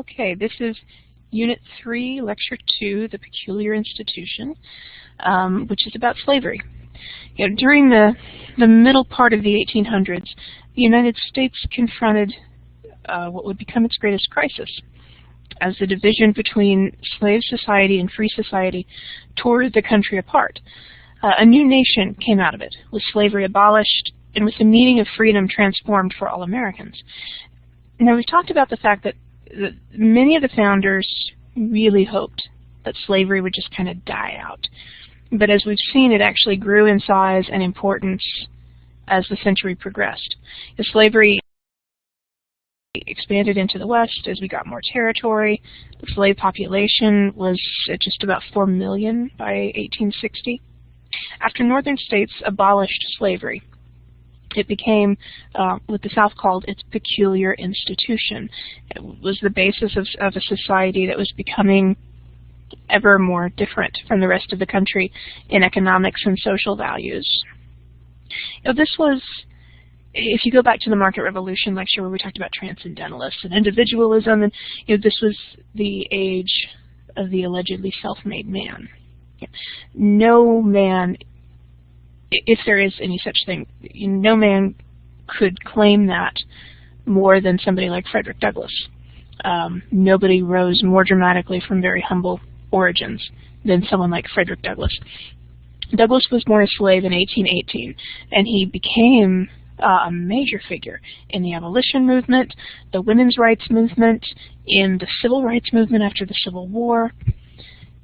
Okay, this is Unit 3, Lecture 2, The Peculiar Institution, which is about slavery. You know, during the middle part of the 1800s, the United States confronted what would become its greatest crisis, as the division between slave society and free society tore the country apart. A new nation came out of it, with slavery abolished and with the meaning of freedom transformed for all Americans. Now, we've talked about the fact that many of the founders really hoped that slavery would just kind of die out. But as we've seen, it actually grew in size and importance as the century progressed. The slavery expanded into the West as we got more territory. The slave population was at just about 4 million by 1860. After northern states abolished slavery, it became what the South called its peculiar institution. It was the basis of a society that was becoming ever more different from the rest of the country in economics and social values. You know, this was, if you go back to the Market Revolution lecture where we talked about transcendentalists and individualism, and this was the age of the allegedly self-made man. No man, if there is any such thing, no man could claim that more than somebody like Frederick Douglass. Nobody rose more dramatically from very humble origins than someone like Frederick Douglass. Douglass was born a slave in 1818, and he became a major figure in the abolition movement, the women's rights movement, in the civil rights movement after the Civil War.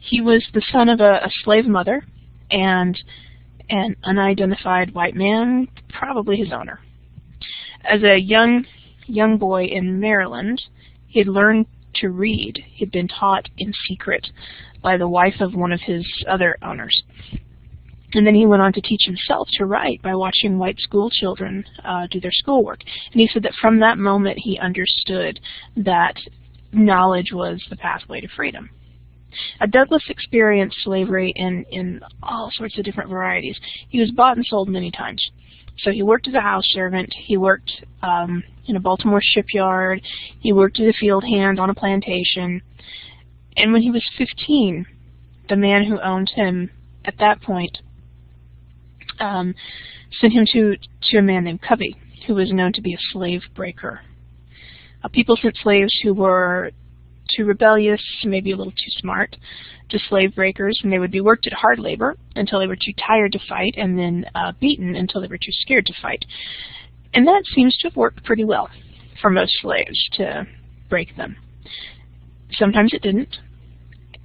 He was the son of a slave mother and an unidentified white man, probably his owner. As a young boy in Maryland, he had learned to read. He'd been taught in secret by the wife of one of his other owners. And then he went on to teach himself to write by watching white school children do their schoolwork. And he said that from that moment he understood that knowledge was the pathway to freedom. Douglass experienced slavery in all sorts of different varieties. He was bought and sold many times. So he worked as a house servant, he worked in a Baltimore shipyard, he worked as a field hand on a plantation, and when he was 15, the man who owned him at that point sent him to a man named Covey, who was known to be a slave breaker. People sent slaves who were too rebellious, maybe a little too smart, to slave breakers, and they would be worked at hard labor until they were too tired to fight, and then beaten until they were too scared to fight. And that seems to have worked pretty well for most slaves, to break them. Sometimes it didn't,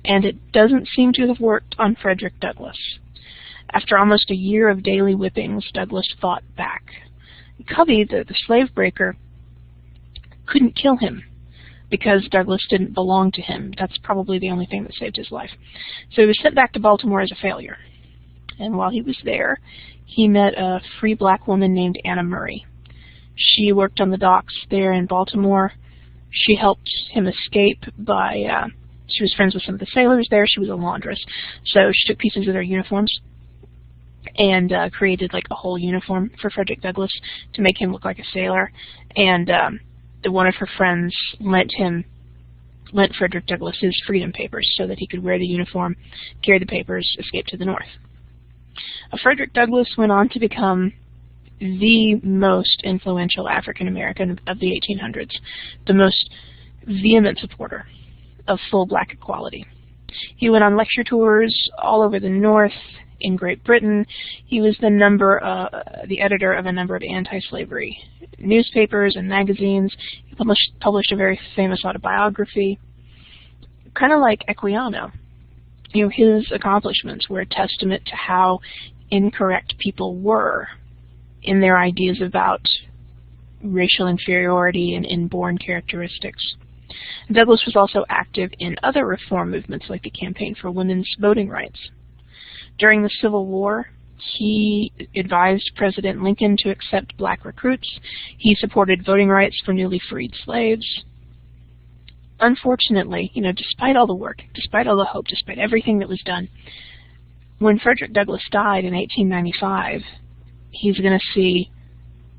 and it doesn't seem to have worked on Frederick Douglass. After almost a year of daily whippings, Douglass fought back. Covey, the slave breaker, couldn't kill him because Douglass didn't belong to him. That's probably the only thing that saved his life. So he was sent back to Baltimore as a failure. And while he was there, he met a free black woman named Anna Murray. She worked on the docks there in Baltimore. She helped him escape by, she was friends with some of the sailors there. She was a laundress. So she took pieces of their uniforms and created like a whole uniform for Frederick Douglass to make him look like a sailor. And one of her friends lent Frederick Douglass his freedom papers so that he could wear the uniform, carry the papers, escape to the North. Frederick Douglass went on to become the most influential African American of the 1800s, the most vehement supporter of full black equality. He went on lecture tours all over the North. In Great Britain, he was the editor of a number of anti-slavery newspapers and magazines. He published a very famous autobiography, kind of like Equiano. His accomplishments were a testament to how incorrect people were in their ideas about racial inferiority and inborn characteristics. Douglass was also active in other reform movements like the Campaign for Women's Voting Rights. During the Civil War, he advised President Lincoln to accept black recruits. He supported voting rights for newly freed slaves. Unfortunately, despite all the work, despite all the hope, despite everything that was done, when Frederick Douglass died in 1895, he's going to see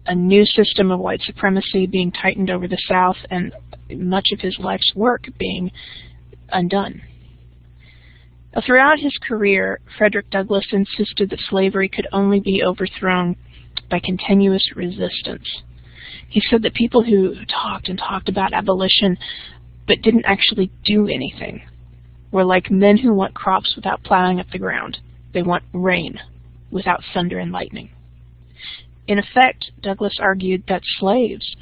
a new system of white supremacy being tightened over the South, and much of his life's work being undone. Throughout his career, Frederick Douglass insisted that slavery could only be overthrown by continuous resistance. He said that people who talked and talked about abolition but didn't actually do anything were like men who want crops without plowing up the ground. They want rain without thunder and lightning. In effect, Douglass argued that slaves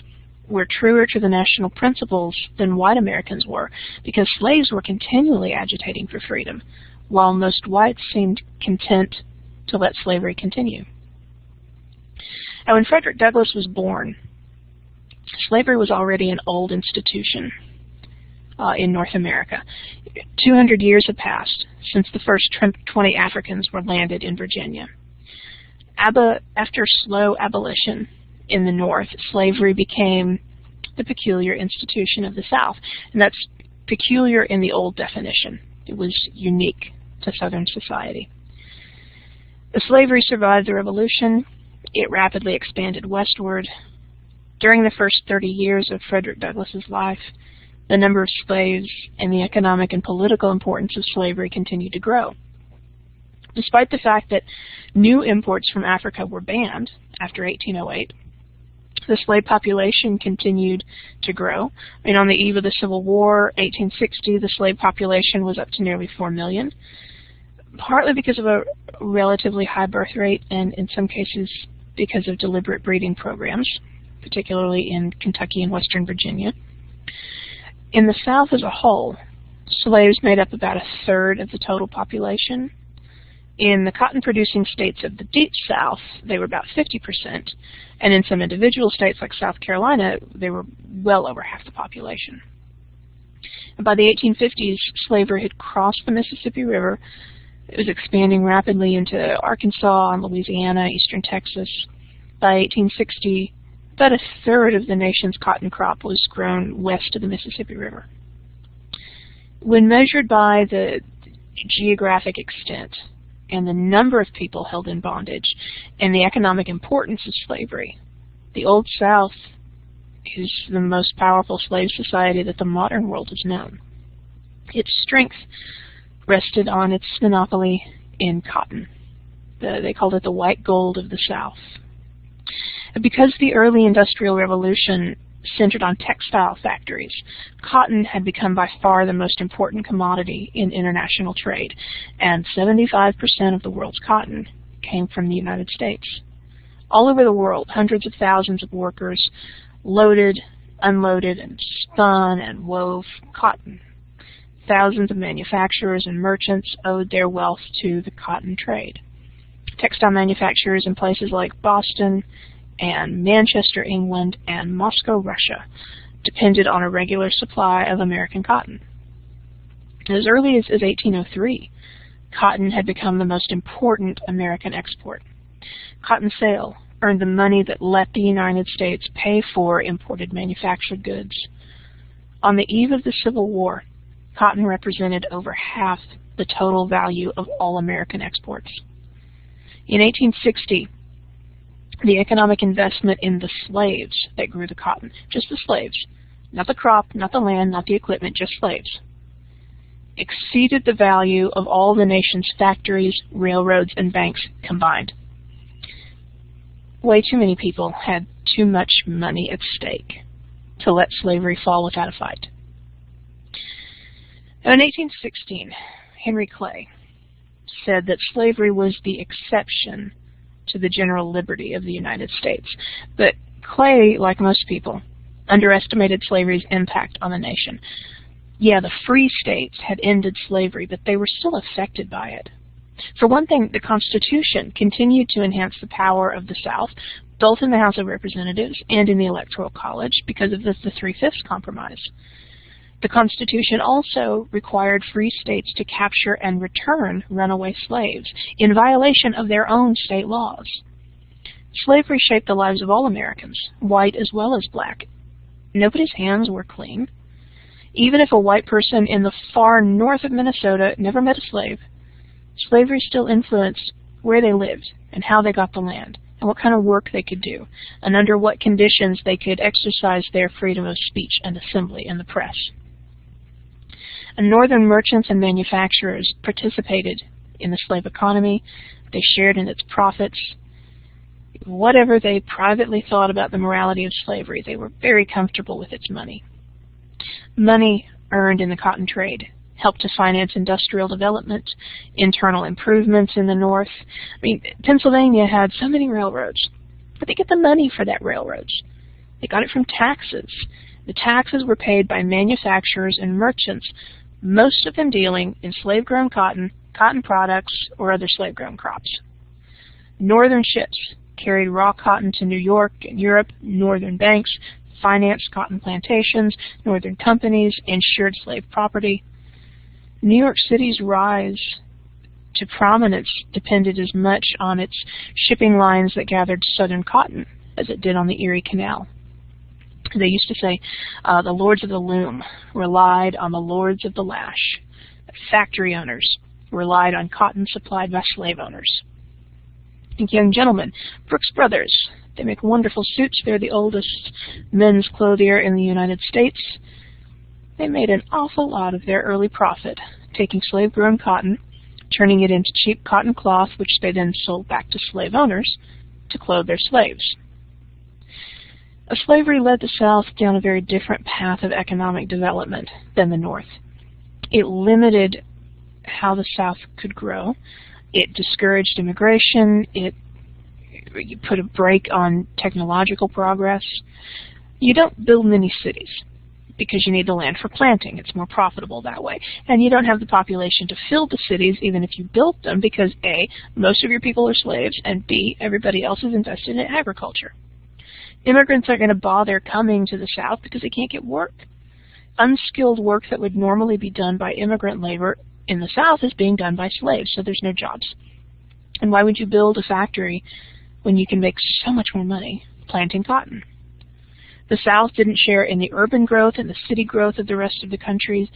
were truer to the national principles than white Americans were, because slaves were continually agitating for freedom, while most whites seemed content to let slavery continue. Now, when Frederick Douglass was born, slavery was already an old institution in North America. 200 years had passed since the first 20 Africans were landed in Virginia. After slow abolition in the North, slavery became the peculiar institution of the South. And that's peculiar in the old definition. It was unique to Southern society. The slavery survived the Revolution. It rapidly expanded westward. During the first 30 years of Frederick Douglass's life, the number of slaves and the economic and political importance of slavery continued to grow. Despite the fact that new imports from Africa were banned after 1808, the slave population continued to grow. I mean, on the eve of the Civil War, 1860, the slave population was up to nearly 4 million, partly because of a relatively high birth rate and in some cases because of deliberate breeding programs, particularly in Kentucky and Western Virginia. In the South as a whole, slaves made up about a third of the total population. In the cotton-producing states of the Deep South, they were about 50%, and in some individual states like South Carolina, they were well over half the population. And by the 1850s, slavery had crossed the Mississippi River. It was expanding rapidly into Arkansas and Louisiana, eastern Texas. By 1860, about a third of the nation's cotton crop was grown west of the Mississippi River. When measured by the geographic extent and the number of people held in bondage and the economic importance of slavery, the Old South is the most powerful slave society that the modern world has known. Its strength rested on its monopoly in cotton. They called it the white gold of the South. Because the early Industrial Revolution centered on textile factories, cotton had become by far the most important commodity in international trade, and 75% of the world's cotton came from the United States. All over the world, hundreds of thousands of workers loaded, unloaded, and spun and wove cotton. Thousands of manufacturers and merchants owed their wealth to the cotton trade. Textile manufacturers in places like Boston and Manchester, England, and Moscow, Russia, depended on a regular supply of American cotton. As early as 1803, cotton had become the most important American export. Cotton sale earned the money that let the United States pay for imported manufactured goods. On the eve of the Civil War, cotton represented over half the total value of all American exports. In 1860, the economic investment in the slaves that grew the cotton, just the slaves, not the crop, not the land, not the equipment, just slaves, exceeded the value of all the nation's factories, railroads, and banks combined. Way too many people had too much money at stake to let slavery fall without a fight. Now, in 1816, Henry Clay said that slavery was the exception to the general liberty of the United States. But Clay, like most people, underestimated slavery's impact on the nation. Yeah, the free states had ended slavery, but they were still affected by it. For one thing, the Constitution continued to enhance the power of the South, both in the House of Representatives and in the Electoral College, because of the 3/5 Compromise. The Constitution also required free states to capture and return runaway slaves in violation of their own state laws. Slavery shaped the lives of all Americans, white as well as black. Nobody's hands were clean. Even if a white person in the far north of Minnesota never met a slave, slavery still influenced where they lived and how they got the land and what kind of work they could do, and under what conditions they could exercise their freedom of speech and assembly in the press. And Northern merchants and manufacturers participated in the slave economy. They shared in its profits. Whatever they privately thought about the morality of slavery, they were very comfortable with its money. Money earned in the cotton trade helped to finance industrial development, internal improvements in the North. I mean, Pennsylvania had so many railroads, but they get the money for that railroads. They got it from taxes. The taxes were paid by manufacturers and merchants, most of them dealing in slave-grown cotton, cotton products, or other slave-grown crops. Northern ships carried raw cotton to New York and Europe. Northern banks financed cotton plantations. Northern companies insured slave property. New York City's rise to prominence depended as much on its shipping lines that gathered southern cotton as it did on the Erie Canal. They used to say the lords of the loom relied on the lords of the lash. Factory owners relied on cotton supplied by slave owners. And young gentlemen, Brooks Brothers, they make wonderful suits. They're the oldest men's clothier in the United States. They made an awful lot of their early profit, taking slave-grown cotton, turning it into cheap cotton cloth, which they then sold back to slave owners to clothe their slaves. Slavery led the South down a very different path of economic development than the North. It limited how the South could grow. It discouraged immigration. It put a brake on technological progress. You don't build many cities because you need the land for planting. It's more profitable that way. And you don't have the population to fill the cities even if you built them because A, most of your people are slaves, and B, everybody else is invested in agriculture. Immigrants aren't going to bother coming to the South because they can't get work. Unskilled work that would normally be done by immigrant labor in the South is being done by slaves, so there's no jobs. And why would you build a factory when you can make so much more money planting cotton? The South didn't share in the urban growth and the city growth of the rest of the country.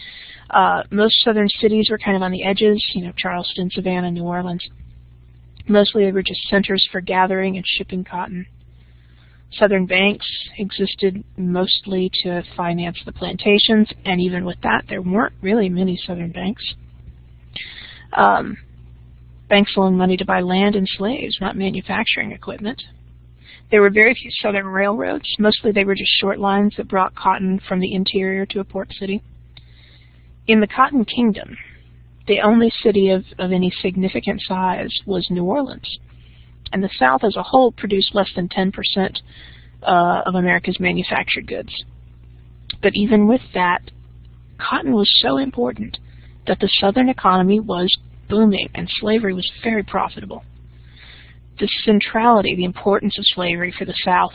Most southern cities were kind of on the edges, Charleston, Savannah, New Orleans. Mostly they were just centers for gathering and shipping cotton. Southern banks existed mostly to finance the plantations, and even with that, there weren't really many southern banks. Banks loaned money to buy land and slaves, not manufacturing equipment. There were very few southern railroads. Mostly they were just short lines that brought cotton from the interior to a port city. In the Cotton Kingdom, the only city of any significant size was New Orleans. And the South as a whole produced less than 10% of America's manufactured goods. But even with that, cotton was so important that the Southern economy was booming and slavery was very profitable. The centrality, the importance of slavery for the South,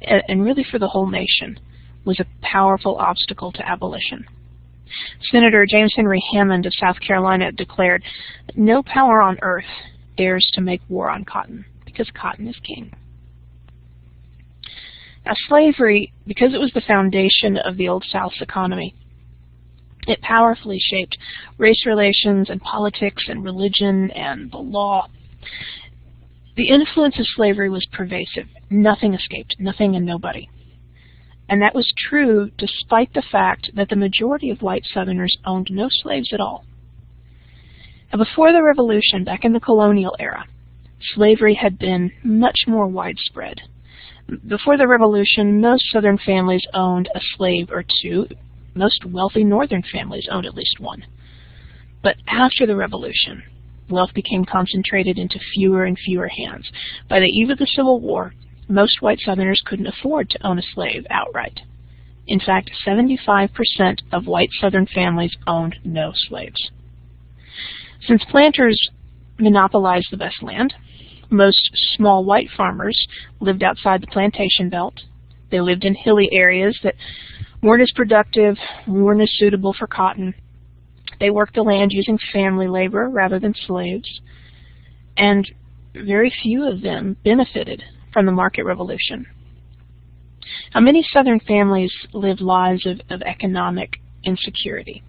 and really for the whole nation, was a powerful obstacle to abolition. Senator James Henry Hammond of South Carolina declared, "No power on earth dares to make war on cotton, because cotton is king." Now slavery, because it was the foundation of the Old South's economy, it powerfully shaped race relations and politics and religion and the law. The influence of slavery was pervasive. Nothing escaped, nothing and nobody. And that was true despite the fact that the majority of white Southerners owned no slaves at all. Now, before the Revolution, back in the colonial era, slavery had been much more widespread. Before the Revolution, most Southern families owned a slave or two. Most wealthy Northern families owned at least one. But after the Revolution, wealth became concentrated into fewer and fewer hands. By the eve of the Civil War, most white Southerners couldn't afford to own a slave outright. In fact, 75% of white Southern families owned no slaves. Since planters monopolized the best land, most small white farmers lived outside the plantation belt. They lived in hilly areas that weren't as productive, weren't as suitable for cotton. They worked the land using family labor rather than slaves, and very few of them benefited from the market revolution. Now, many Southern families lived lives of economic insecurity.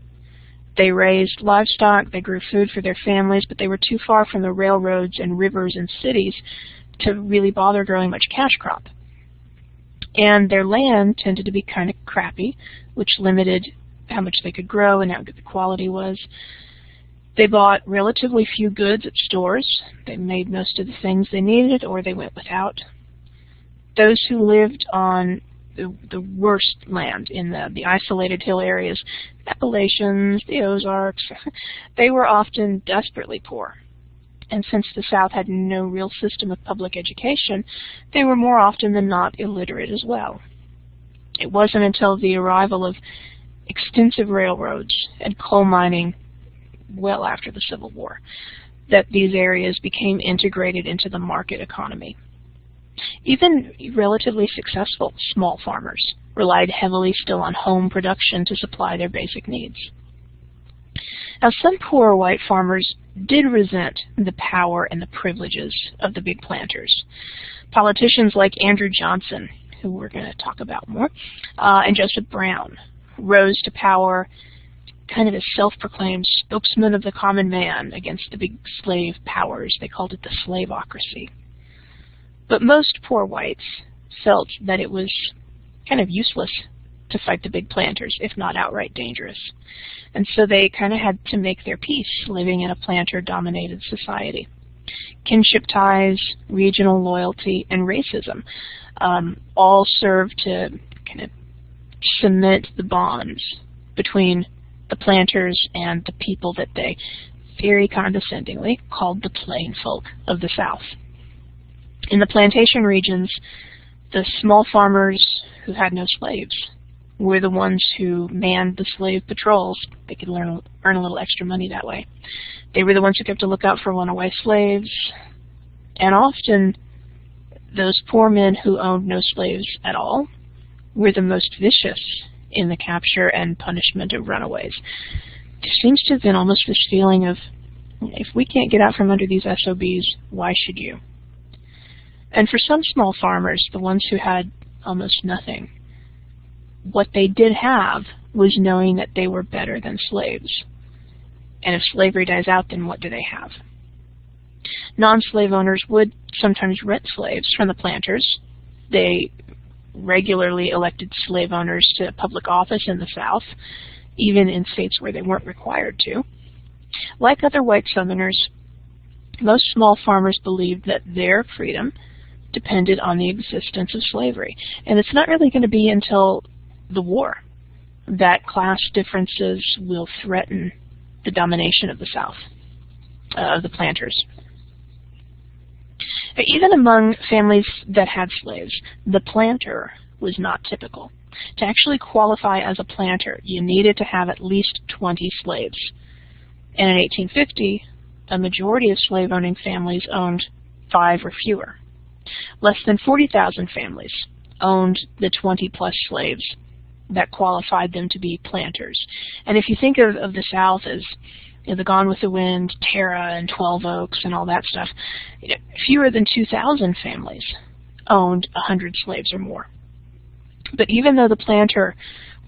They raised livestock, they grew food for their families, but they were too far from the railroads and rivers and cities to really bother growing much cash crop. And their land tended to be kind of crappy, which limited how much they could grow and how good the quality was. They bought relatively few goods at stores. They made most of the things they needed, or they went without. Those who lived on the worst land in the isolated hill areas, Appalachians, the Ozarks, they were often desperately poor. And since the South had no real system of public education, they were more often than not illiterate as well. It wasn't until the arrival of extensive railroads and coal mining well after the Civil War that these areas became integrated into the market economy. Even relatively successful small farmers relied heavily still on home production to supply their basic needs. Now, some poor white farmers did resent the power and the privileges of the big planters. Politicians like Andrew Johnson, who we're going to talk about more, and Joseph Brown rose to power kind of as self-proclaimed spokesman of the common man against the big slave powers. They called it the slaveocracy. But most poor whites felt that it was kind of useless to fight the big planters, if not outright dangerous. And so they kind of had to make their peace living in a planter-dominated society. Kinship ties, regional loyalty, and racism all served to kind of cement the bonds between the planters and the people that they very condescendingly called the plain folk of the South. In the plantation regions, the small farmers who had no slaves were the ones who manned the slave patrols. They could earn a little extra money that way. They were the ones who kept a lookout for runaway slaves, and often those poor men who owned no slaves at all were the most vicious in the capture and punishment of runaways. There seems to have been almost this feeling of, if we can't get out from under these SOBs, why should you? And for some small farmers, the ones who had almost nothing, what they did have was knowing that they were better than slaves. And if slavery dies out, then what do they have? Non-slave owners would sometimes rent slaves from the planters. They regularly elected slave owners to public office in the South, even in states where they weren't required to. Like other white Southerners, most small farmers believed that their freedom depended on the existence of slavery. And it's not really going to be until the war that class differences will threaten the domination of the South, of the planters. Even among families that had slaves, the planter was not typical. To actually qualify as a planter, you needed to have at least 20 slaves. And in 1850, a majority of slave-owning families owned 5 or fewer. Less than 40,000 families owned the 20-plus slaves that qualified them to be planters. And if you think of the South as the Gone with the Wind, Tara, and 12 Oaks, and all that stuff, fewer than 2,000 families owned 100 slaves or more. But even though the planter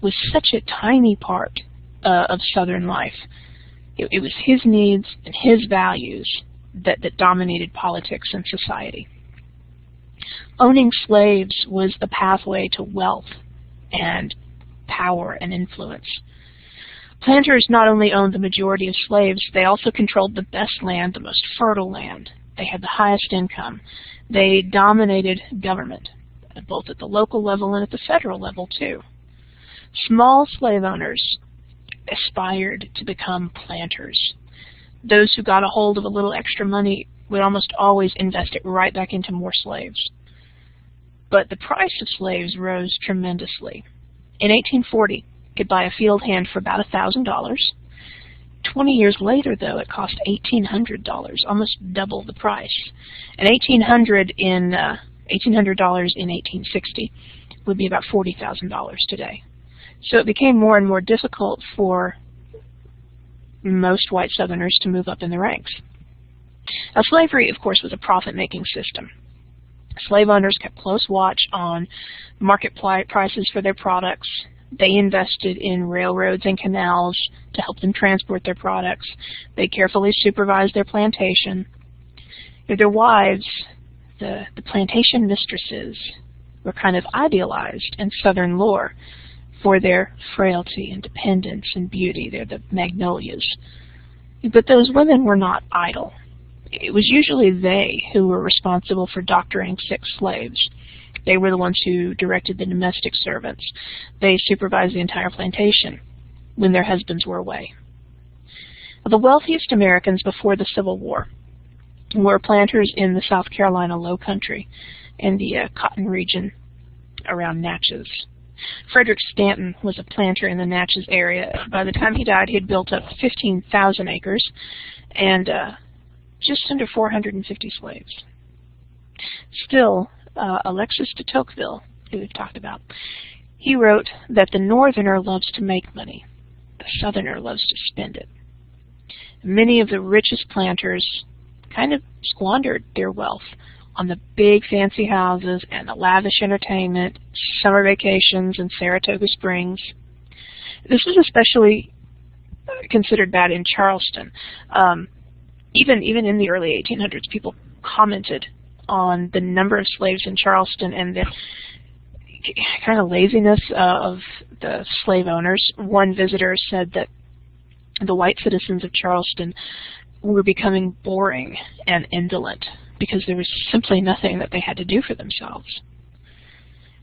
was such a tiny part of Southern life, it was his needs and his values that dominated politics and society. Owning slaves was the pathway to wealth and power and influence. Planters not only owned the majority of slaves, they also controlled the best land, the most fertile land. They had the highest income. They dominated government, both at the local level and at the federal level too. Small slave owners aspired to become planters. Those who got a hold of a little extra money would almost always invest it right back into more slaves. But the price of slaves rose tremendously. In 1840, you could buy a field hand for about $1,000. 20 years later, though, it cost $1,800, almost double the price. And $1,800 in 1860 would be about $40,000 today. So it became more and more difficult for most white Southerners to move up in the ranks. Now, slavery, of course, was a profit-making system. Slave owners kept close watch on market prices for their products. They invested in railroads and canals to help them transport their products. They carefully supervised their plantation. Their wives, the plantation mistresses were kind of idealized in Southern lore for their frailty and dependence and beauty. They're the magnolias. But those women were not idle. It was usually they who were responsible for doctoring sick slaves. They were the ones who directed the domestic servants. They supervised the entire plantation when their husbands were away. The wealthiest Americans before the Civil War were planters in the South Carolina Low Country and the cotton region around Natchez. Frederick Stanton was a planter in the Natchez area. By the time he died, he had built up 15,000 acres and just under 450 slaves. Still, Alexis de Tocqueville, who we've talked about, he wrote that the Northerner loves to make money. The Southerner loves to spend it. Many of the richest planters kind of squandered their wealth on the big fancy houses and the lavish entertainment, summer vacations in Saratoga Springs. This was especially considered bad in Charleston. Even in the early 1800s, people commented on the number of slaves in Charleston and the kind of laziness of the slave owners. One visitor said that the white citizens of Charleston were becoming boring and indolent because there was simply nothing that they had to do for themselves.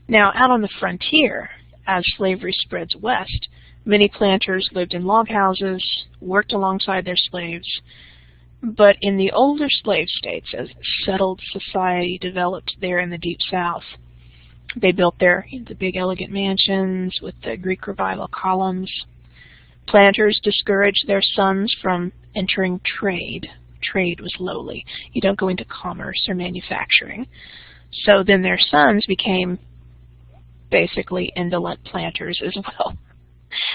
Now, out on the frontier, as slavery spreads west, many planters lived in log houses, worked alongside their slaves. But in the older slave states, as settled society developed there in the Deep South, they built the big elegant mansions with the Greek Revival columns. Planters discouraged their sons from entering trade. Trade was lowly. You don't go into commerce or manufacturing. So then their sons became basically indolent planters as well.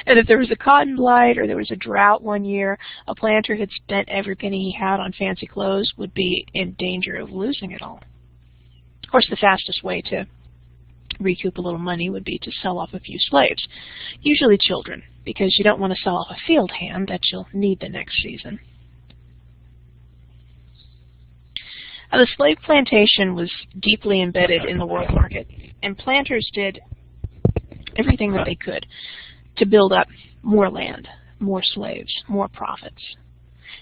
And if there was a cotton blight or there was a drought one year, a planter had spent every penny he had on fancy clothes would be in danger of losing it all. Of course, the fastest way to recoup a little money would be to sell off a few slaves, usually children, because you don't want to sell off a field hand that you'll need the next season. Now, the slave plantation was deeply embedded in the world market, and planters did everything that they could to build up more land, more slaves, more profits.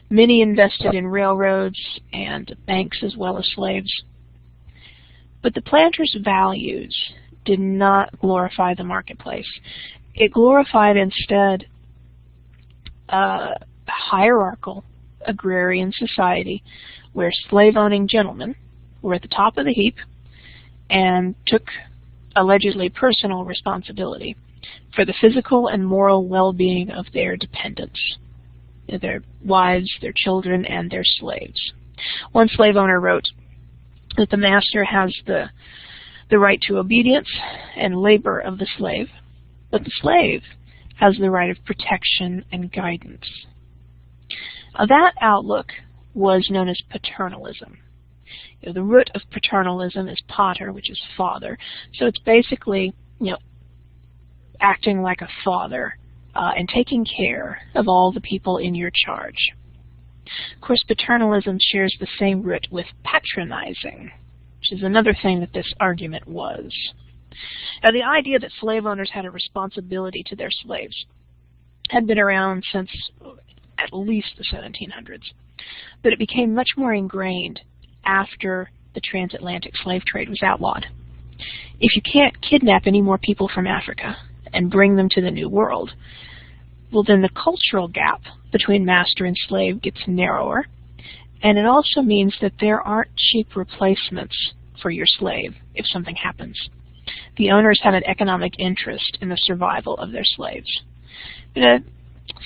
Many invested in railroads and banks as well as slaves. But the planters' values did not glorify the marketplace. It glorified instead a hierarchical agrarian society where slave-owning gentlemen were at the top of the heap and took allegedly personal responsibility for the physical and moral well-being of their dependents, their wives, their children, and their slaves. One slave owner wrote that the master has the right to obedience and labor of the slave, but the slave has the right of protection and guidance. That outlook was known as paternalism. The root of paternalism is pater, which is father. So it's basically, acting like a father and taking care of all the people in your charge. Of course, paternalism shares the same root with patronizing, which is another thing that this argument was. Now, the idea that slave owners had a responsibility to their slaves had been around since at least the 1700s, but it became much more ingrained after the transatlantic slave trade was outlawed. If you can't kidnap any more people from Africa and bring them to the New World, well, then the cultural gap between master and slave gets narrower, and it also means that there aren't cheap replacements for your slave if something happens. The owners have an economic interest in the survival of their slaves. But a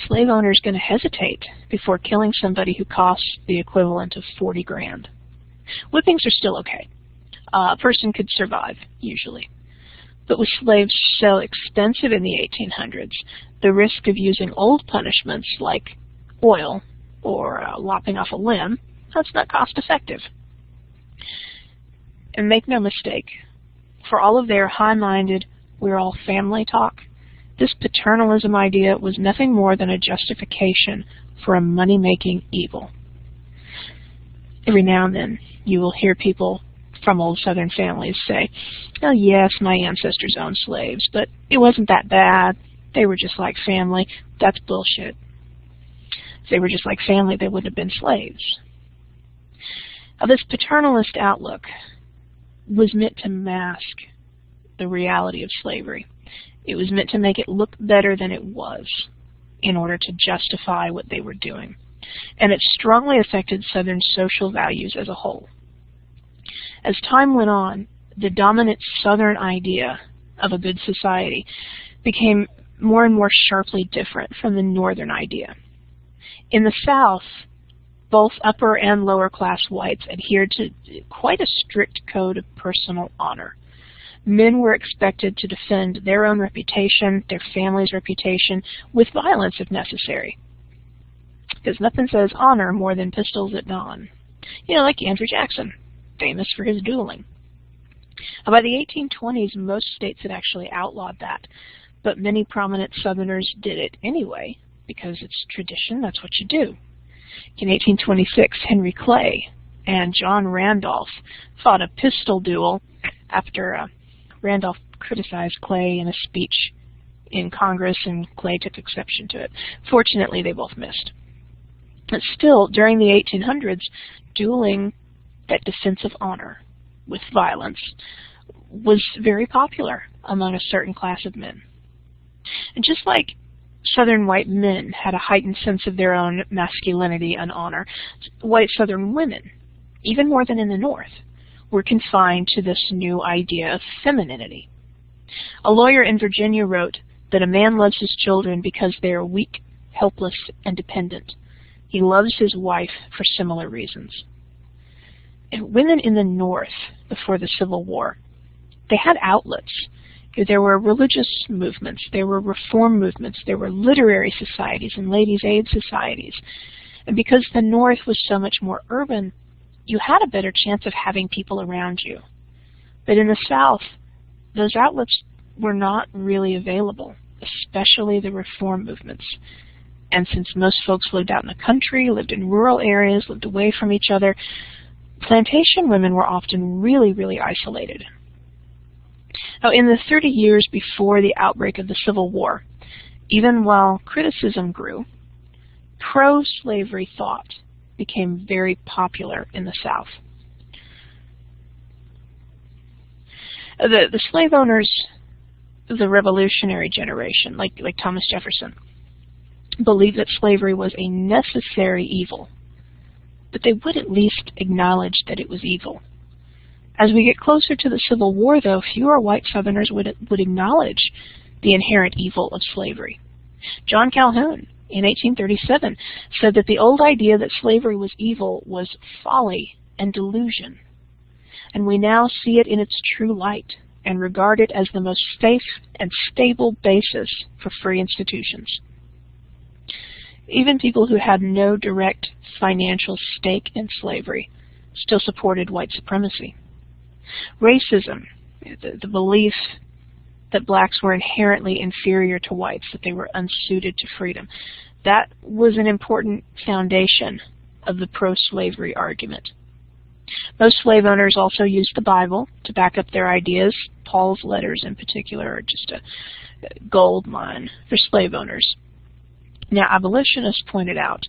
slave owner is going to hesitate before killing somebody who costs the equivalent of 40 grand. Whippings are still okay. A person could survive, usually. But with slaves so expensive in the 1800s, the risk of using old punishments like oil or lopping off a limb, that's not cost effective. And make no mistake, for all of their high-minded, we're all family talk, this paternalism idea was nothing more than a justification for a money-making evil. Every now and then, you will hear people from old Southern families say, oh yes, my ancestors owned slaves, but it wasn't that bad. They were just like family. That's bullshit. If they were just like family, they wouldn't have been slaves. Now, this paternalist outlook was meant to mask the reality of slavery. It was meant to make it look better than it was in order to justify what they were doing. And it strongly affected Southern social values as a whole. As time went on, the dominant Southern idea of a good society became more and more sharply different from the Northern idea. In the South, both upper and lower class whites adhered to quite a strict code of personal honor. Men were expected to defend their own reputation, their family's reputation, with violence if necessary. Because nothing says honor more than pistols at dawn. You know, like Andrew Jackson, famous for his dueling. By the 1820s, most states had actually outlawed that, but many prominent Southerners did it anyway, because it's tradition, that's what you do. In 1826, Henry Clay and John Randolph fought a pistol duel after Randolph criticized Clay in a speech in Congress, and Clay took exception to it. Fortunately, they both missed. But still, during the 1800s, dueling, that defense of honor with violence, was very popular among a certain class of men. And just like Southern white men had a heightened sense of their own masculinity and honor, white Southern women, even more than in the North, were confined to this new idea of femininity. A lawyer in Virginia wrote that a man loves his children because they are weak, helpless, and dependent. He loves his wife for similar reasons. And women in the North, before the Civil War, they had outlets. There were religious movements, there were reform movements, there were literary societies and ladies' aid societies. And because the North was so much more urban, you had a better chance of having people around you. But in the South, those outlets were not really available, especially the reform movements. And since most folks lived out in the country, lived in rural areas, lived away from each other, plantation women were often really, really isolated. Now, in the 30 years before the outbreak of the Civil War, even while criticism grew, pro-slavery thought became very popular in the South. The slave owners of the Revolutionary generation, like Thomas Jefferson, believed that slavery was a necessary evil, but they would at least acknowledge that it was evil. As we get closer to the Civil War, though, fewer white Southerners would acknowledge the inherent evil of slavery. John Calhoun, in 1837, said that the old idea that slavery was evil was folly and delusion, and we now see it in its true light and regard it as the most safe and stable basis for free institutions. Even people who had no direct financial stake in slavery still supported white supremacy. Racism, the belief that blacks were inherently inferior to whites, that they were unsuited to freedom, that was an important foundation of the pro-slavery argument. Most slave owners also used the Bible to back up their ideas. Paul's letters in particular are just a gold mine for slave owners. Now, abolitionists pointed out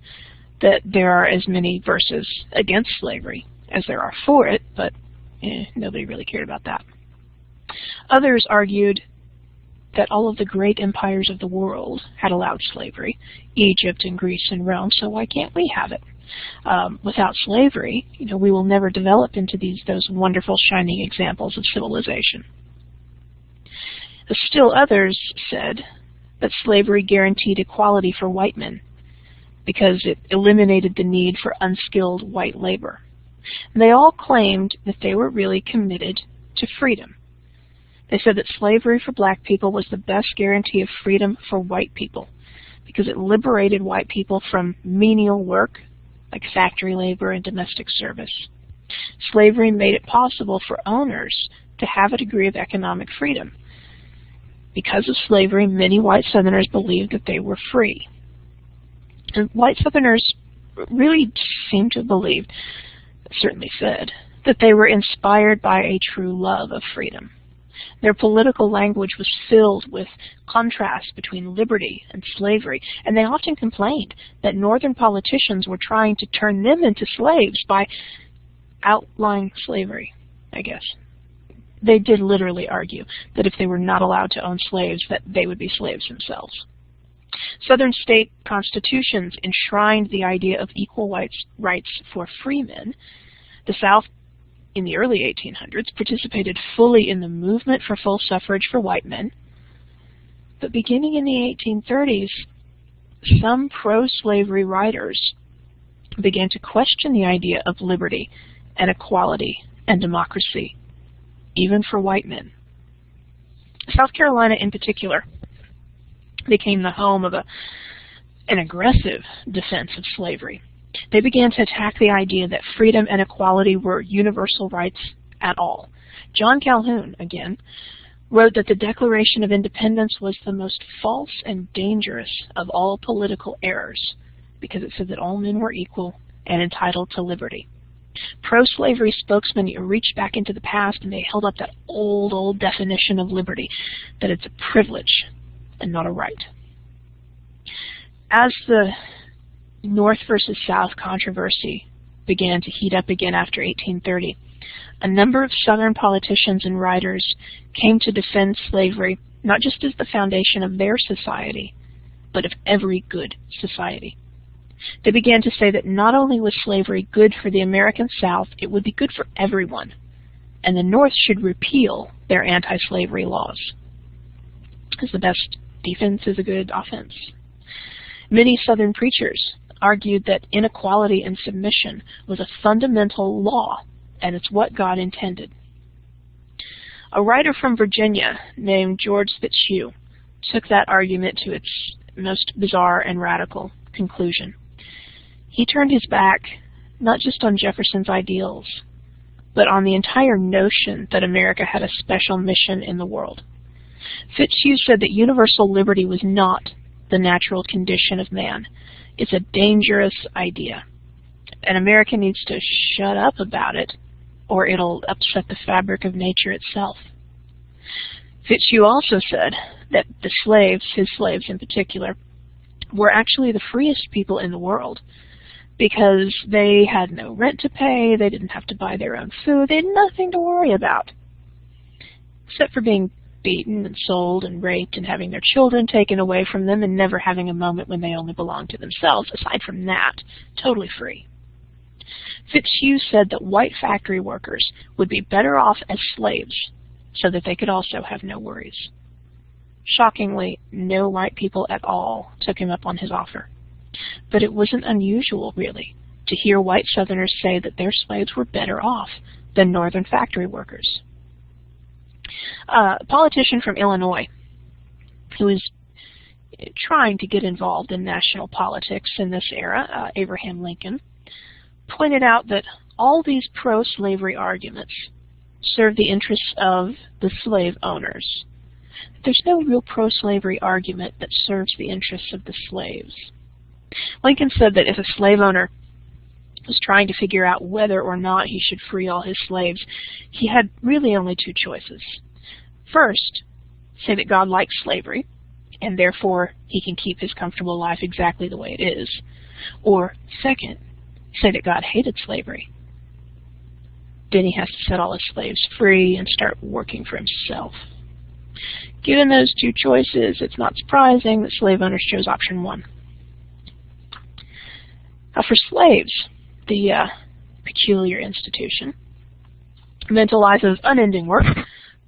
that there are as many verses against slavery as there are for it, but nobody really cared about that. Others argued that all of the great empires of the world had allowed slavery, Egypt and Greece and Rome, so why can't we have it? Without slavery, we will never develop into those wonderful shining examples of civilization. Still others said that slavery guaranteed equality for white men because it eliminated the need for unskilled white labor. And they all claimed that they were really committed to freedom. They said that slavery for black people was the best guarantee of freedom for white people because it liberated white people from menial work like factory labor and domestic service. Slavery made it possible for owners to have a degree of economic freedom. Because of slavery, many white Southerners believed that they were free. And white Southerners really seemed to believe, certainly said, that they were inspired by a true love of freedom. Their political language was filled with contrast between liberty and slavery, and they often complained that Northern politicians were trying to turn them into slaves by outlawing slavery, I guess. They did literally argue that if they were not allowed to own slaves, that they would be slaves themselves. Southern state constitutions enshrined the idea of equal rights for freemen. The South, in the early 1800s, participated fully in the movement for full suffrage for white men. But beginning in the 1830s, some pro-slavery writers began to question the idea of liberty and equality and democracy, even for white men. South Carolina, in particular, became the home of an aggressive defense of slavery. They began to attack the idea that freedom and equality were universal rights at all. John Calhoun, again, wrote that the Declaration of Independence was the most false and dangerous of all political errors because it said that all men were equal and entitled to liberty. Pro-slavery spokesmen reached back into the past and they held up that old definition of liberty, that it's a privilege and not a right. As the North versus South controversy began to heat up again after 1830, a number of Southern politicians and writers came to defend slavery not just as the foundation of their society, but of every good society. They began to say that not only was slavery good for the American South, it would be good for everyone, and the North should repeal their anti-slavery laws, because the best defense is a good offense. Many Southern preachers argued that inequality and submission was a fundamental law, and it's what God intended. A writer from Virginia named George Fitzhugh took that argument to its most bizarre and radical conclusion. He turned his back not just on Jefferson's ideals, but on the entire notion that America had a special mission in the world. Fitzhugh said that universal liberty was not the natural condition of man. It's a dangerous idea, and America needs to shut up about it, or it'll upset the fabric of nature itself. Fitzhugh also said that the slaves, his slaves in particular, were actually the freest people in the world because they had no rent to pay, they didn't have to buy their own food, they had nothing to worry about, except for being beaten and sold and raped and having their children taken away from them and never having a moment when they only belonged to themselves. Aside from that, totally free. Fitzhugh said that white factory workers would be better off as slaves so that they could also have no worries. Shockingly, no white people at all took him up on his offer. But it wasn't unusual, really, to hear white Southerners say that their slaves were better off than Northern factory workers. A politician from Illinois who was trying to get involved in national politics in this era, Abraham Lincoln, pointed out that all these pro-slavery arguments serve the interests of the slave owners. There's no real pro-slavery argument that serves the interests of the slaves. Lincoln said that if a slave owner was trying to figure out whether or not he should free all his slaves, he had really only two choices. First, say that God likes slavery, and therefore he can keep his comfortable life exactly the way it is. Or second, say that God hated slavery. Then he has to set all his slaves free and start working for himself. Given those two choices, it's not surprising that slave owners chose option one. Now for slaves, the peculiar institution meant a life of unending work,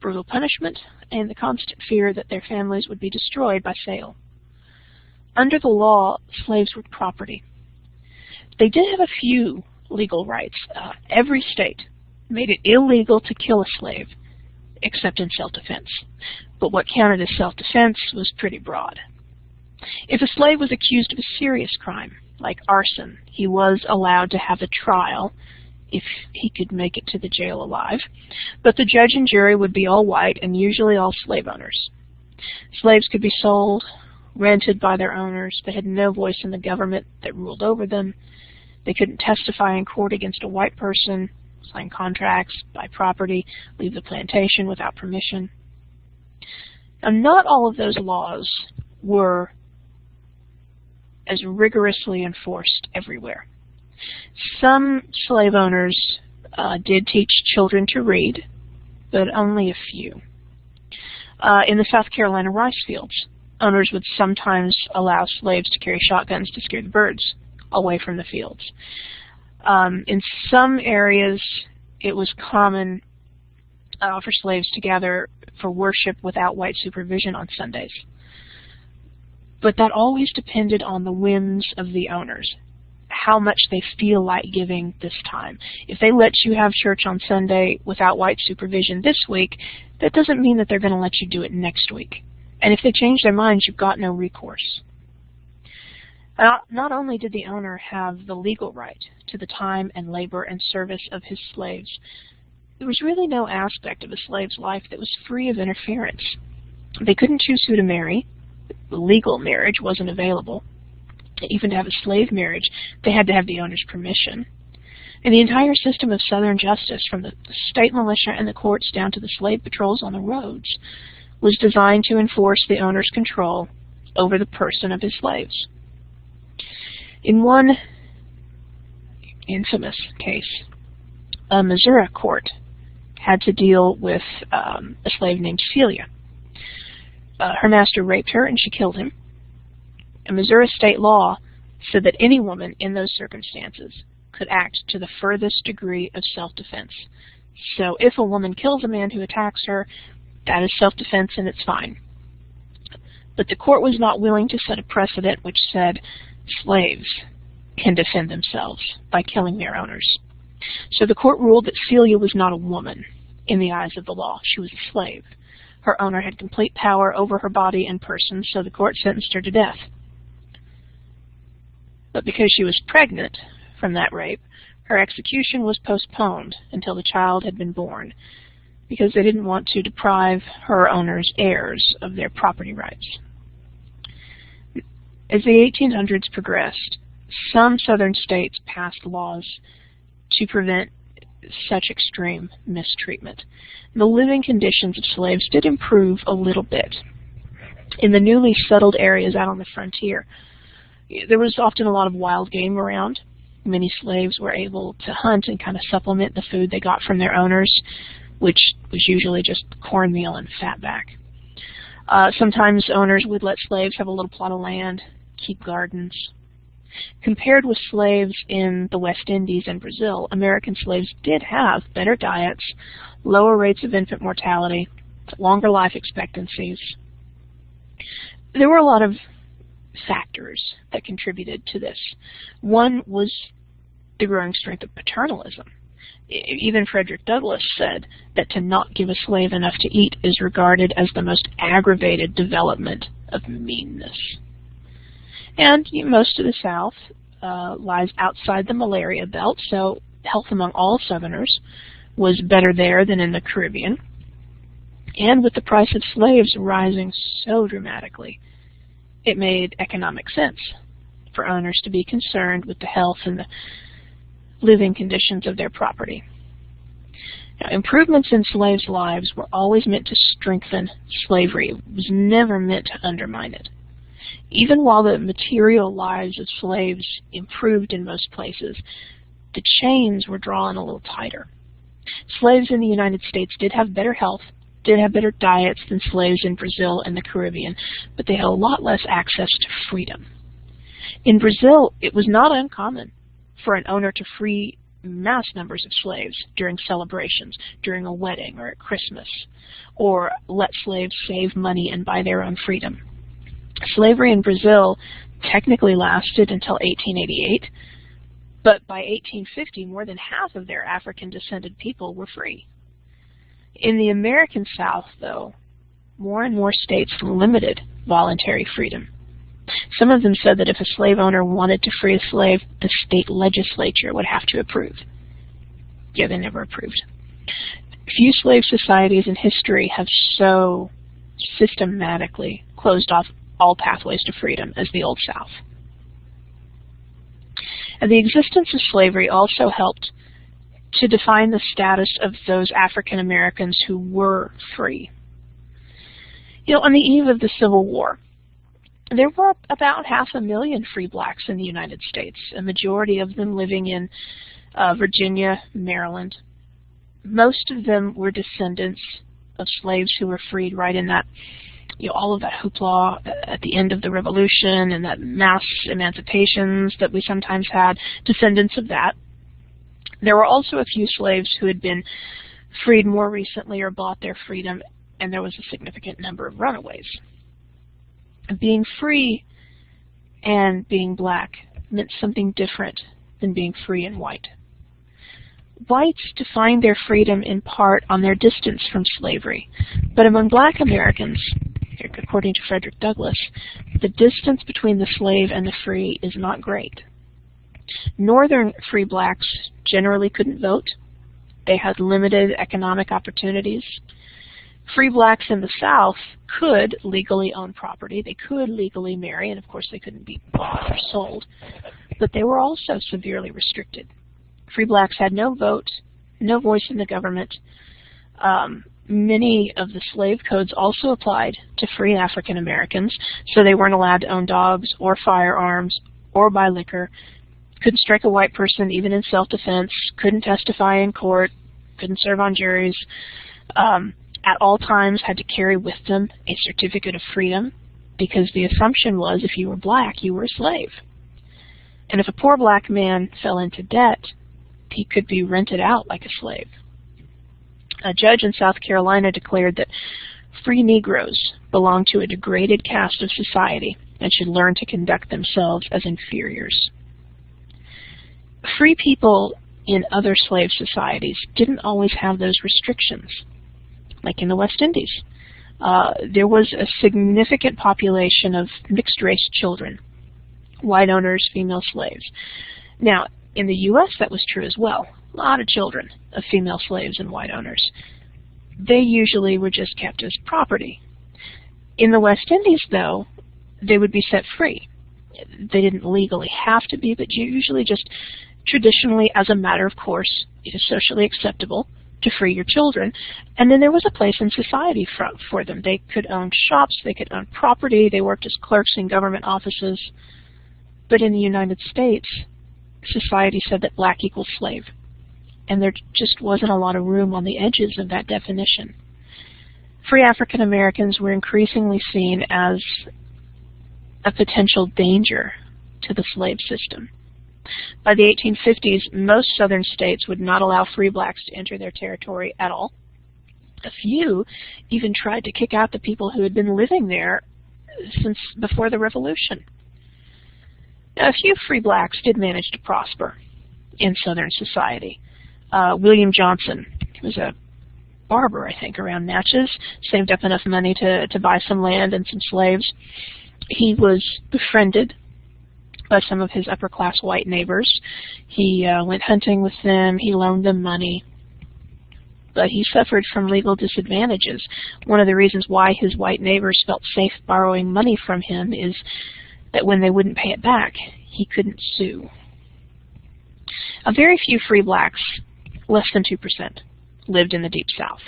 brutal punishment, and the constant fear that their families would be destroyed by sale. Under the law, slaves were property. They did have a few legal rights. Every state made it illegal to kill a slave, except in self-defense. But what counted as self-defense was pretty broad. If a slave was accused of a serious crime, like arson, he was allowed to have a trial if he could make it to the jail alive, but the judge and jury would be all white and usually all slave owners. Slaves could be sold, rented by their owners. They had no voice in the government that ruled over them. They couldn't testify in court against a white person, sign contracts, buy property, leave the plantation without permission. Now, not all of those laws were as rigorously enforced everywhere. Some slave owners did teach children to read, but only a few. In the South Carolina rice fields, owners would sometimes allow slaves to carry shotguns to scare the birds away from the fields. In some areas, it was common for slaves to gather for worship without white supervision on Sundays. But that always depended on the whims of the owners, how much they feel like giving this time. If they let you have church on Sunday without white supervision this week, that doesn't mean that they're going to let you do it next week. And if they change their minds, you've got no recourse. Not only did the owner have the legal right to the time and labor and service of his slaves, there was really no aspect of a slave's life that was free of interference. They couldn't choose who to marry. Legal marriage wasn't available. Even to have a slave marriage, they had to have the owner's permission. And the entire system of Southern justice, from the state militia and the courts down to the slave patrols on the roads, was designed to enforce the owner's control over the person of his slaves. In one infamous case, a Missouri court had to deal with a slave named Celia. Her master raped her and she killed him. And Missouri state law said that any woman in those circumstances could act to the furthest degree of self-defense. So if a woman kills a man who attacks her, that is self-defense and it's fine. But the court was not willing to set a precedent which said slaves can defend themselves by killing their owners. So the court ruled that Celia was not a woman in the eyes of the law. She was a slave. Her owner had complete power over her body and person, so the court sentenced her to death. But because she was pregnant from that rape, her execution was postponed until the child had been born, because they didn't want to deprive her owner's heirs of their property rights. As the 1800s progressed, some southern states passed laws to prevent such extreme mistreatment. The living conditions of slaves did improve a little bit. In the newly settled areas out on the frontier, there was often a lot of wild game around. Many slaves were able to hunt and kind of supplement the food they got from their owners, which was usually just cornmeal and fatback. Sometimes owners would let slaves have a little plot of land, keep gardens. Compared with slaves in the West Indies and Brazil, American slaves did have better diets, lower rates of infant mortality, longer life expectancies. There were a lot of factors that contributed to this. One was the growing strength of paternalism. Even Frederick Douglass said that to not give a slave enough to eat is regarded as the most aggravated development of meanness. And most of the South lies outside the malaria belt, so health among all Southerners was better there than in the Caribbean. And with the price of slaves rising so dramatically, it made economic sense for owners to be concerned with the health and the living conditions of their property. Now, improvements in slaves' lives were always meant to strengthen slavery. It was never meant to undermine it. Even while the material lives of slaves improved in most places, the chains were drawn a little tighter. Slaves in the United States did have better health, did have better diets than slaves in Brazil and the Caribbean, but they had a lot less access to freedom. In Brazil, it was not uncommon for an owner to free mass numbers of slaves during celebrations, during a wedding or at Christmas, or let slaves save money and buy their own freedom. Slavery in Brazil technically lasted until 1888, but by 1850, more than half of their African-descended people were free. In the American South, though, more and more states limited voluntary freedom. Some of them said that if a slave owner wanted to free a slave, the state legislature would have to approve. Yeah, they never approved. Few slave societies in history have so systematically closed off all pathways to freedom as the Old South. And the existence of slavery also helped to define the status of those African Americans who were free. On the eve of the Civil War, there were about 500,000 free blacks in the United States, a majority of them living in Virginia, Maryland. Most of them were descendants of slaves who were freed right in that, all of that hoopla at the end of the Revolution and that mass emancipations that we sometimes had, descendants of that. There were also a few slaves who had been freed more recently or bought their freedom, and there was a significant number of runaways. Being free and being black meant something different than being free and white. Whites defined their freedom in part on their distance from slavery, but among black Americans, according to Frederick Douglass, the distance between the slave and the free is not great. Northern free blacks generally couldn't vote. They had limited economic opportunities. Free blacks in the South could legally own property. They could legally marry, and of course they couldn't be bought or sold, but they were also severely restricted. Free blacks had no vote, no voice in the government. Many of the slave codes also applied to free African Americans, so they weren't allowed to own dogs or firearms or buy liquor, couldn't strike a white person even in self-defense, couldn't testify in court, couldn't serve on juries, at all times had to carry with them a certificate of freedom, because the assumption was if you were black, you were a slave. And if a poor black man fell into debt, he could be rented out like a slave. A judge in South Carolina declared that free Negroes belonged to a degraded caste of society and should learn to conduct themselves as inferiors. Free people in other slave societies didn't always have those restrictions, like in the West Indies. There was a significant population of mixed-race children, white owners, female slaves. Now, in the U.S. that was true as well. A lot of children of female slaves and white owners. They usually were just kept as property. In the West Indies, though, they would be set free. They didn't legally have to be, but usually just traditionally, as a matter of course, it is socially acceptable to free your children. And then there was a place in society for them. They could own shops, they could own property, they worked as clerks in government offices. But in the United States, society said that black equals slave. And there just wasn't a lot of room on the edges of that definition. Free African Americans were increasingly seen as a potential danger to the slave system. By the 1850s, most southern states would not allow free blacks to enter their territory at all. A few even tried to kick out the people who had been living there since before the Revolution. Now, a few free blacks did manage to prosper in southern society. William Johnson was a barber, I think, around Natchez, saved up enough money to buy some land and some slaves. He was befriended by some of his upper-class white neighbors. He went hunting with them. He loaned them money. But he suffered from legal disadvantages. One of the reasons why his white neighbors felt safe borrowing money from him is that when they wouldn't pay it back, he couldn't sue. A very few free blacks, less than 2%, lived in the Deep South.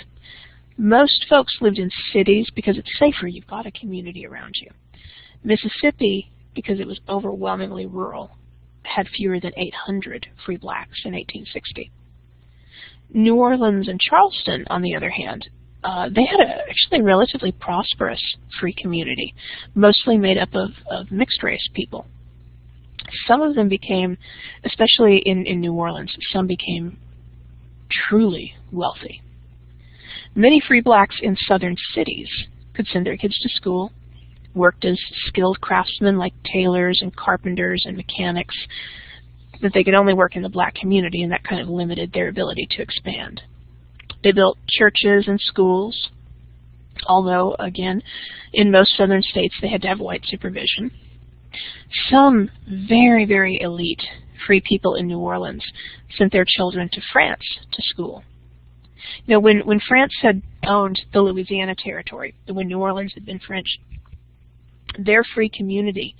Most folks lived in cities because it's safer. You've got a community around you. Mississippi, because it was overwhelmingly rural, had fewer than 800 free blacks in 1860. New Orleans and Charleston, on the other hand, they had actually a relatively prosperous free community, mostly made up of mixed-race people. Some of them became, especially in New Orleans, some became truly wealthy. Many free blacks in southern cities could send their kids to school, worked as skilled craftsmen like tailors and carpenters and mechanics, but they could only work in the black community, and that kind of limited their ability to expand. They built churches and schools, although, again, in most southern states they had to have white supervision. Some very, very elite free people in New Orleans sent their children to France to school. Now, when France had owned the Louisiana Territory, when New Orleans had been French, their free community,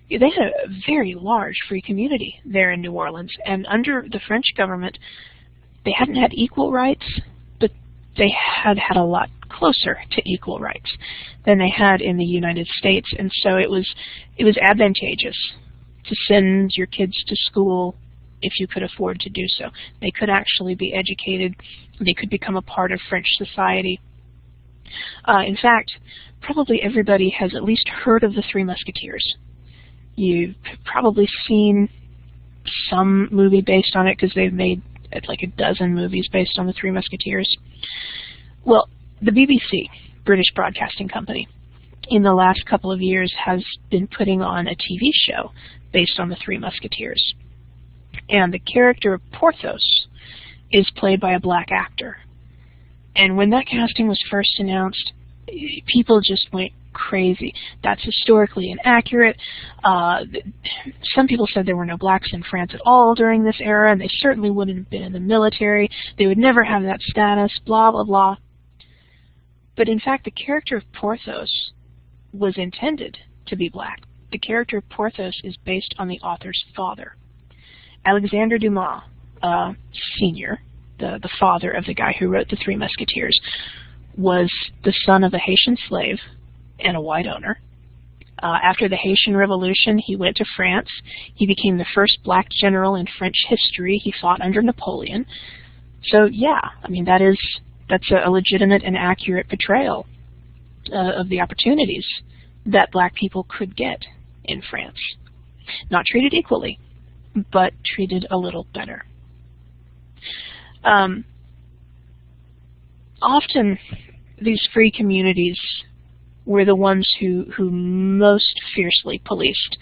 they had a very large free community there in New Orleans, and under the French government, They hadn't had equal rights, but they had had a lot closer to equal rights than they had in the United States, and so it was advantageous to send your kids to school if you could afford to do so. They could actually be educated. They could become a part of French society. In fact, probably everybody has at least heard of the Three Musketeers. You've probably seen some movie based on it because they've made like a dozen movies based on the Three Musketeers. Well, the BBC, British Broadcasting Company, in the last couple of years has been putting on a TV show based on the Three Musketeers. And the character of Porthos is played by a black actor. And when that casting was first announced, people just went crazy. That's historically inaccurate. Some people said there were no blacks in France at all during this era, and they certainly wouldn't have been in the military. They would never have that status, blah, blah, blah. But in fact, the character of Porthos was intended to be black. The character of Porthos is based on the author's father. Alexandre Dumas, Sr., the father of the guy who wrote The Three Musketeers, was the son of a Haitian slave and a white owner. After the Haitian Revolution, he went to France. He became the first black general in French history. He fought under Napoleon. So yeah, I mean, that's a legitimate and accurate portrayal of the opportunities that black people could get in France. Not treated equally, but treated a little better. Often these free communities were the ones who most fiercely policed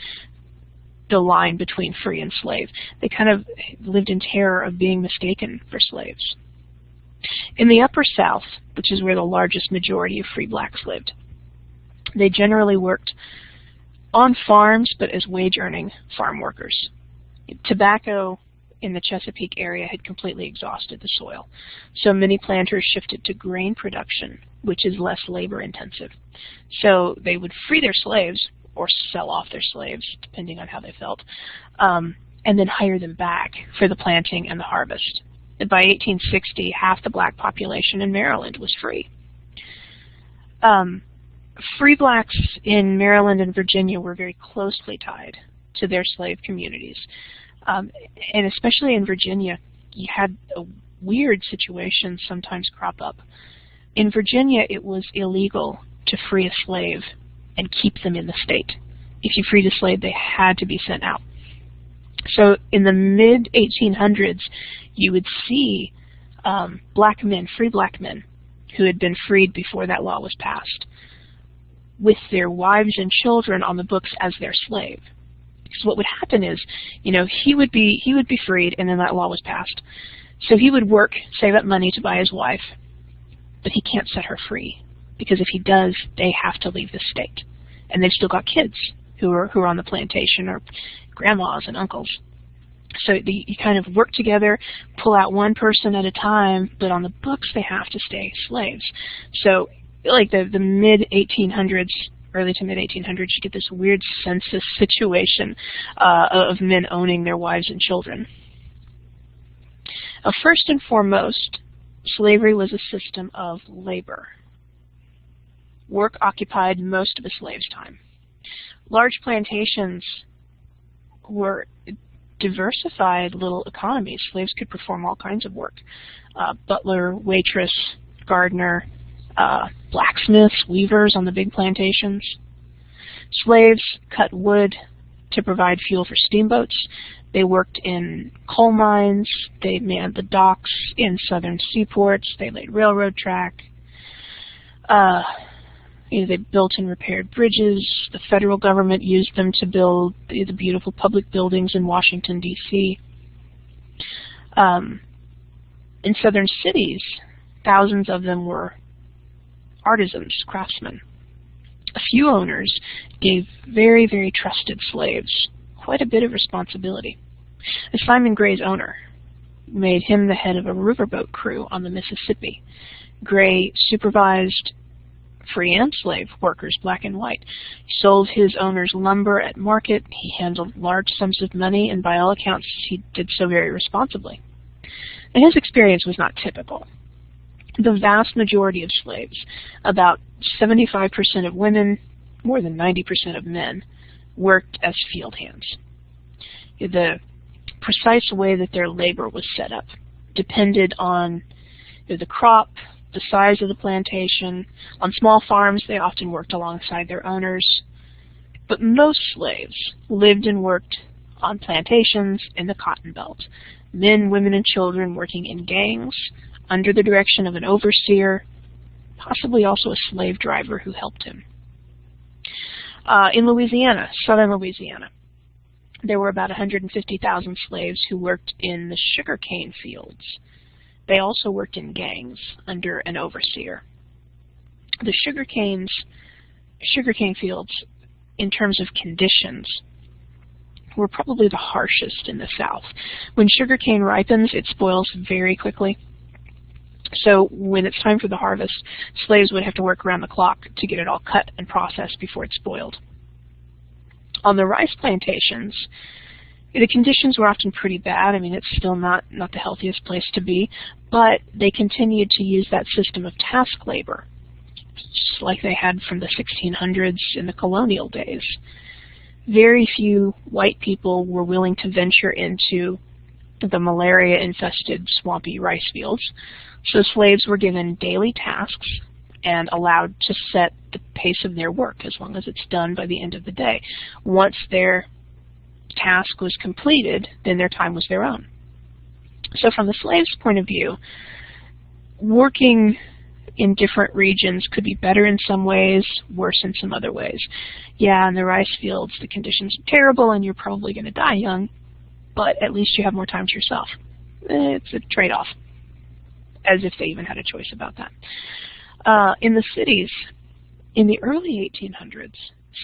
the line between free and slave. They kind of lived in terror of being mistaken for slaves. In the Upper South, which is where the largest majority of free blacks lived, they generally worked on farms, but as wage-earning farm workers. Tobacco in the Chesapeake area had completely exhausted the soil, so many planters shifted to grain production, which is less labor-intensive. So they would free their slaves, or sell off their slaves, depending on how they felt, and then hire them back for the planting and the harvest. By 1860, half the black population in Maryland was free. Free blacks in Maryland and Virginia were very closely tied to their slave communities. And especially in Virginia, you had a weird situation sometimes crop up. In Virginia, it was illegal to free a slave and keep them in the state. If you freed a slave, they had to be sent out. So in the mid-1800s, you would see black men, free black men, who had been freed before that law was passed, with their wives and children on the books as their slave. Because what would happen is, you know, he would be freed, and then that law was passed. So he would work, save up money to buy his wife, but he can't set her free, because if he does, they have to leave the state, and they've still got kids who are on the plantation, or grandmas and uncles. So you kind of work together, pull out one person at a time, but on the books they have to stay slaves. So like the mid-1800s, early to mid-1800s, you get this weird census situation of men owning their wives and children. First and foremost, slavery was a system of labor. Work occupied most of a slave's time. Large plantations were diversified little economies. Slaves could perform all kinds of work. Butler, waitress, gardener, blacksmiths, weavers on the big plantations. Slaves cut wood to provide fuel for steamboats. They worked in coal mines. They manned the docks in southern seaports. They laid railroad track. They built and repaired bridges. The federal government used them to build the beautiful public buildings in Washington, D.C. In southern cities, thousands of them were artisans, craftsmen. A few owners gave very, very trusted slaves quite a bit of responsibility. Simon Gray's owner made him the head of a riverboat crew on the Mississippi. Gray supervised free and slave workers, black and white. He sold his owner's lumber at market. He handled large sums of money, and by all accounts, he did so very responsibly. And his experience was not typical. The vast majority of slaves, about 75% of women, more than 90% of men, worked as field hands. The precise way that their labor was set up depended on the crop, the size of the plantation. On small farms, they often worked alongside their owners. But most slaves lived and worked on plantations in the Cotton Belt. Men, women, and children working in gangs under the direction of an overseer, possibly also a slave driver who helped him. In Louisiana, southern Louisiana, there were about 150,000 slaves who worked in the sugarcane fields. They also worked in gangs under an overseer. The sugarcane fields, in terms of conditions, were probably the harshest in the South. When sugarcane ripens, it spoils very quickly. So when it's time for the harvest, slaves would have to work around the clock to get it all cut and processed before it spoiled. On the rice plantations, the conditions were often pretty bad. I mean, it's still not the healthiest place to be, but they continued to use that system of task labor, just like they had from the 1600s in the colonial days. Very few white people were willing to venture into the malaria-infested swampy rice fields, so slaves were given daily tasks and allowed to set the pace of their work as long as it's done by the end of the day. Once their task was completed, then their time was their own. So from the slave's point of view, working in different regions could be better in some ways, worse in some other ways. Yeah, in the rice fields, the conditions are terrible and you're probably going to die young, but at least you have more time to yourself. It's a trade-off, as if they even had a choice about that. In the cities, in the early 1800s,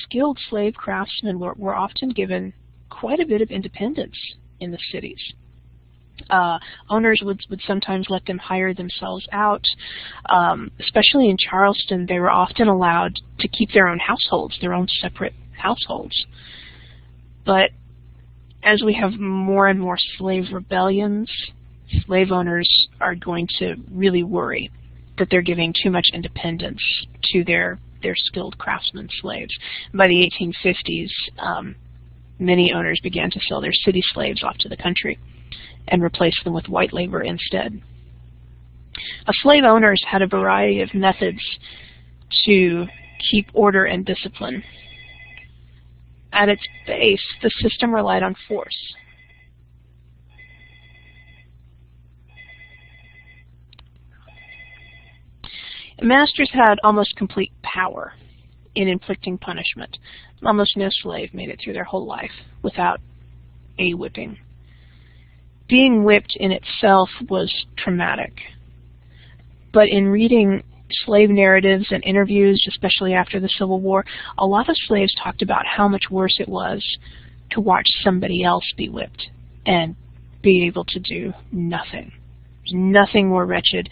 skilled slave craftsmen were often given quite a bit of independence in the cities. Owners would sometimes let them hire themselves out. Especially in Charleston, they were often allowed to keep their own households, their own separate households. But as we have more and more slave rebellions, slave owners are going to really worry that they're giving too much independence to their skilled craftsmen slaves. By the 1850s, many owners began to sell their city slaves off to the country and replace them with white labor instead. Slave owners had a variety of methods to keep order and discipline. At its base, the system relied on force. Masters had almost complete power in inflicting punishment. Almost no slave made it through their whole life without a whipping. Being whipped in itself was traumatic, but in reading slave narratives and interviews, especially after the Civil War, a lot of slaves talked about how much worse it was to watch somebody else be whipped and be able to do nothing. There's nothing more wretched,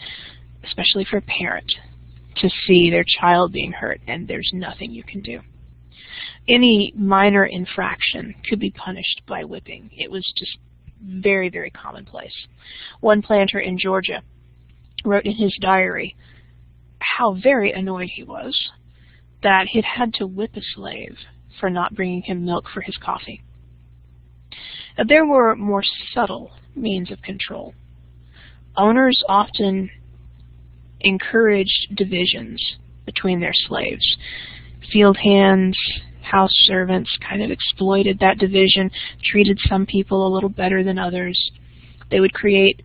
especially for a parent, to see their child being hurt and there's nothing you can do. Any minor infraction could be punished by whipping. It was just very, very commonplace. One planter in Georgia wrote in his diary how very annoyed he was that he'd had to whip a slave for not bringing him milk for his coffee. Now, there were more subtle means of control. Owners often encouraged divisions between their slaves. Field hands, house servants kind of exploited that division, treated some people a little better than others. They would create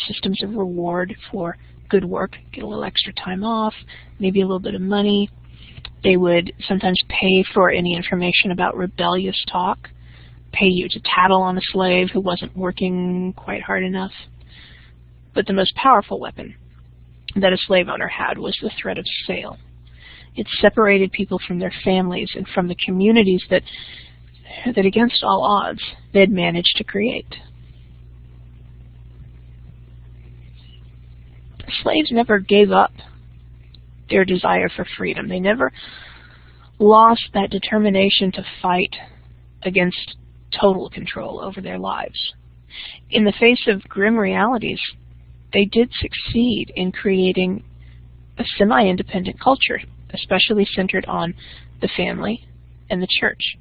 systems of reward for good work, get a little extra time off, maybe a little bit of money. They would sometimes pay for any information about rebellious talk, pay you to tattle on a slave who wasn't working quite hard enough. But the most powerful weapon that a slave owner had was the threat of sale. It separated people from their families and from the communities that against all odds, they had managed to create. Slaves never gave up their desire for freedom. They never lost that determination to fight against total control over their lives. In the face of grim realities, they did succeed in creating a semi-independent culture, especially centered on the family and the church,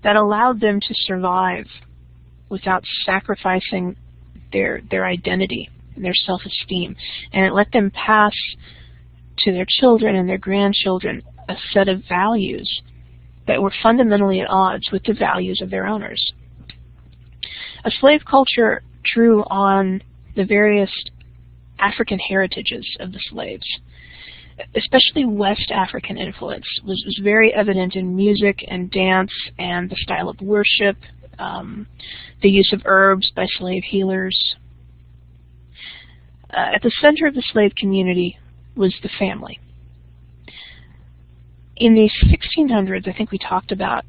that allowed them to survive without sacrificing their identity and their self-esteem. And it let them pass to their children and their grandchildren a set of values that were fundamentally at odds with the values of their owners. A slave culture drew on the various African heritages of the slaves. Especially West African influence was very evident in music and dance and the style of worship, the use of herbs by slave healers. At the center of the slave community was the family. In the 1600s, I think we talked about,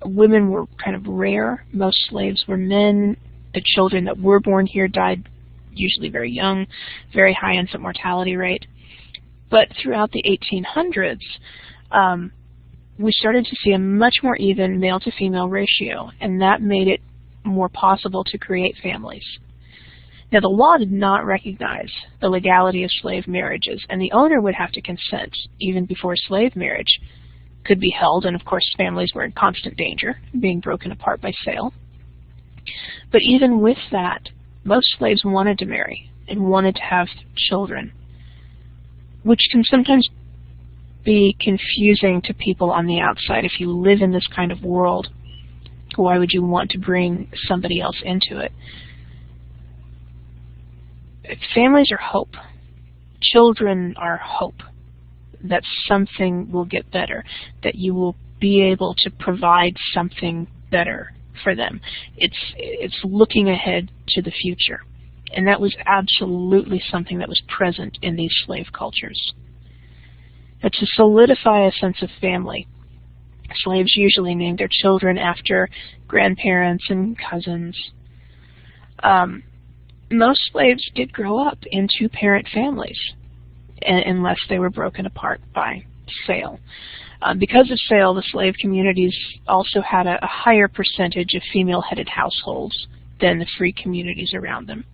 women were kind of rare. Most slaves were men. The children that were born here died usually very young, very high infant mortality rate. But throughout the 1800s, we started to see a much more even male-to-female ratio, and that made it more possible to create families. Now, the law did not recognize the legality of slave marriages, and the owner would have to consent even before slave marriage could be held, and of course families were in constant danger of being broken apart by sale. But even with that, most slaves wanted to marry and wanted to have children, which can sometimes be confusing to people on the outside. If you live in this kind of world, why would you want to bring somebody else into it? Families are hope. Children are hope that something will get better, that you will be able to provide something better for them. It's looking ahead to the future. And that was absolutely something that was present in these slave cultures. But to solidify a sense of family, slaves usually named their children after grandparents and cousins. Most slaves did grow up in two-parent families, unless they were broken apart by sale. Because of sale, the slave communities also had a higher percentage of female-headed households than the free communities around them.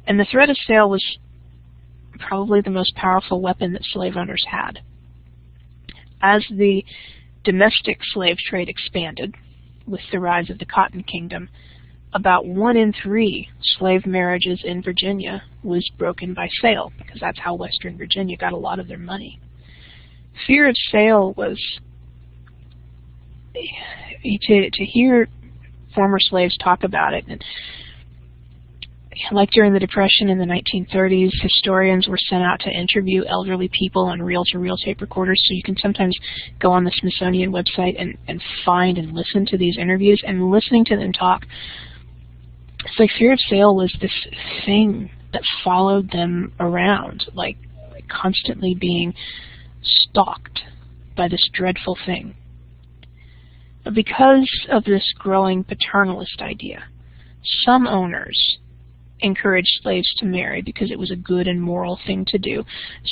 And the threat of sale was probably the most powerful weapon that slave owners had. As the domestic slave trade expanded with the rise of the Cotton Kingdom, about 1 in 3 slave marriages in Virginia was broken by sale, because that's how Western Virginia got a lot of their money. Fear of sale was, to hear former slaves talk about it, and like during the Depression in the 1930s, historians were sent out to interview elderly people on reel-to-reel tape recorders, so you can sometimes go on the Smithsonian website and find and listen to these interviews, and listening to them talk, it's like fear of sale was this thing that followed them around, like constantly being stalked by this dreadful thing. Because of this growing paternalist idea, some owners encouraged slaves to marry because it was a good and moral thing to do.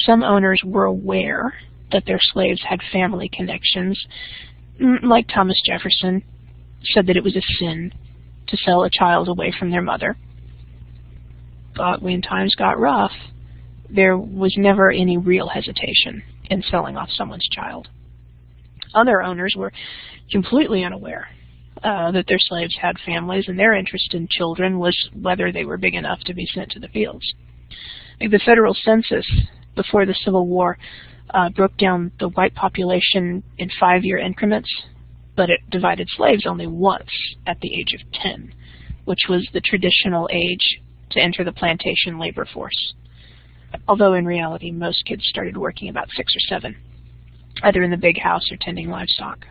Some owners were aware that their slaves had family connections, like Thomas Jefferson said that it was a sin to sell a child away from their mother. But when times got rough, there was never any real hesitation in selling off someone's child. Other owners were completely unaware that their slaves had families, and their interest in children was whether they were big enough to be sent to the fields. Like the federal census before the Civil War broke down the white population in 5-year increments, but it divided slaves only once at the age of 10, which was the traditional age to enter the plantation labor force. Although in reality, most kids started working about 6 or 7, either in the big house or tending livestock.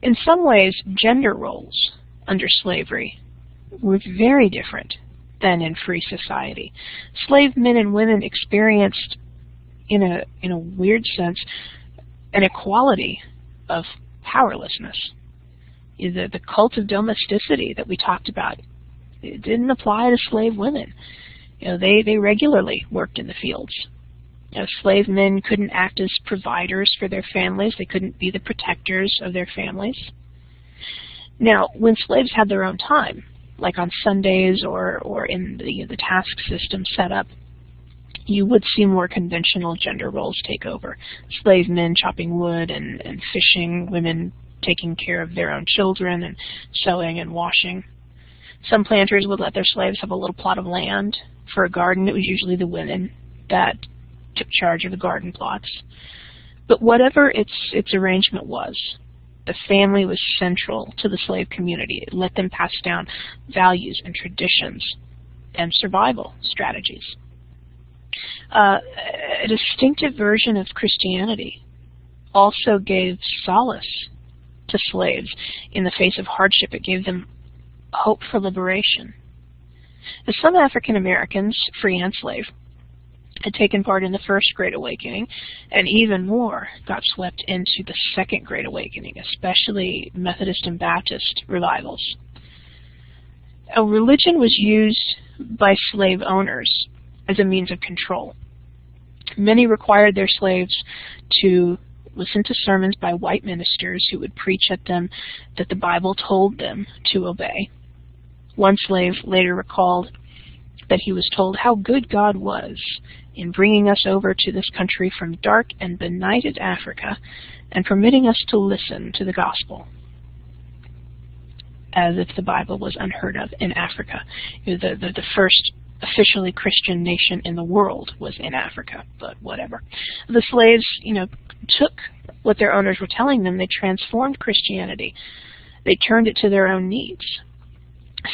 In some ways, gender roles under slavery were very different than in free society. Slave men and women experienced, in a weird sense, an equality of powerlessness. The cult of domesticity that we talked about, it didn't apply to slave women. They regularly worked in the fields. Slave men couldn't act as providers for their families. They couldn't be the protectors of their families. Now, when slaves had their own time, like on Sundays or in the task system set up, you would see more conventional gender roles take over. Slave men chopping wood and fishing, women taking care of their own children and sewing and washing. Some planters would let their slaves have a little plot of land for a garden. It was usually the women that took charge of the garden plots. But whatever its arrangement was, the family was central to the slave community. It let them pass down values and traditions and survival strategies. A distinctive version of Christianity also gave solace to slaves in the face of hardship. It gave them hope for liberation. As some African Americans, free and slave, had taken part in the First Great Awakening, and even more got swept into the Second Great Awakening, especially Methodist and Baptist revivals. Religion was used by slave owners as a means of control. Many required their slaves to listen to sermons by white ministers who would preach at them that the Bible told them to obey. One slave later recalled that he was told how good God was in bringing us over to this country from dark and benighted Africa and permitting us to listen to the gospel, as if the Bible was unheard of in Africa. The first officially Christian nation in the world was in Africa, but whatever. The slaves, took what their owners were telling them. They transformed Christianity. They turned it to their own needs.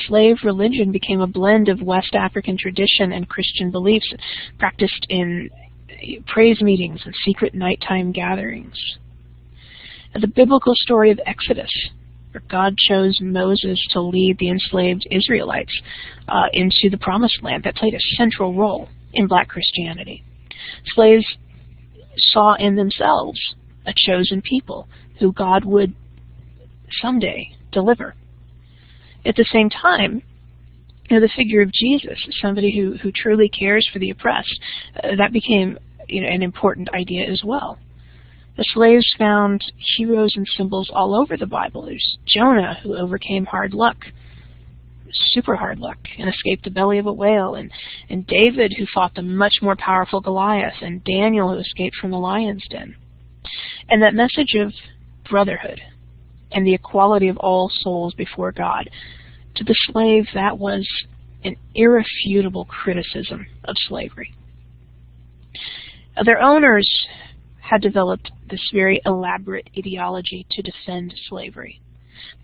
Slave religion became a blend of West African tradition and Christian beliefs, practiced in praise meetings and secret nighttime gatherings. The biblical story of Exodus, where God chose Moses to lead the enslaved Israelites into the Promised Land, that played a central role in black Christianity. Slaves saw in themselves a chosen people who God would someday deliver. At the same time, the figure of Jesus, somebody who truly cares for the oppressed, that became an important idea as well. The slaves found heroes and symbols all over the Bible. There's Jonah, who overcame hard luck, super hard luck, and escaped the belly of a whale, and David, who fought the much more powerful Goliath, and Daniel, who escaped from the lion's den. And that message of brotherhood and the equality of all souls before God, to the slave, that was an irrefutable criticism of slavery. Their owners had developed this very elaborate ideology to defend slavery,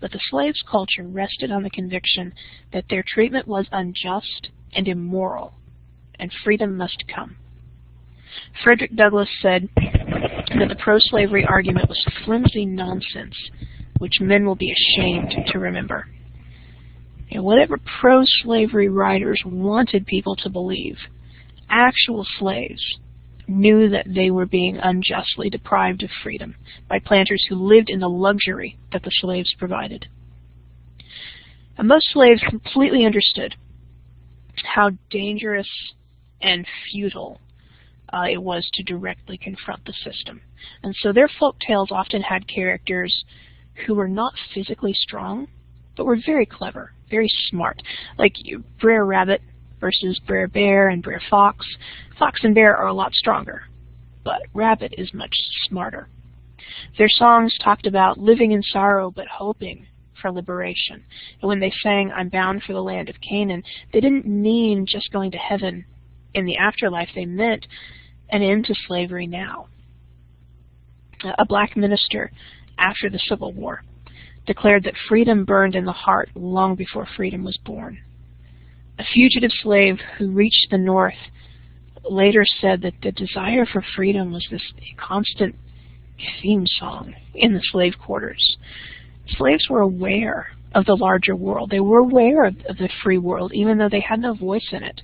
but the slaves' culture rested on the conviction that their treatment was unjust and immoral, and freedom must come. Frederick Douglass said that the pro-slavery argument was flimsy nonsense, which men will be ashamed to remember. Whatever pro-slavery writers wanted people to believe, actual slaves knew that they were being unjustly deprived of freedom by planters who lived in the luxury that the slaves provided. And most slaves completely understood how dangerous and futile it was to directly confront the system. And so their folk tales often had characters who were not physically strong, but were very clever, very smart, like Brer Rabbit versus Brer Bear and Brer Fox. Fox and Bear are a lot stronger, but Rabbit is much smarter. Their songs talked about living in sorrow but hoping for liberation. And when they sang, "I'm bound for the land of Canaan," they didn't mean just going to heaven in the afterlife. They meant an end to slavery now. A black minister after the Civil War declared that freedom burned in the heart long before freedom was born. A fugitive slave who reached the North later said that the desire for freedom was this constant theme song in the slave quarters. Slaves were aware of the larger world. They were aware of the free world, even though they had no voice in it.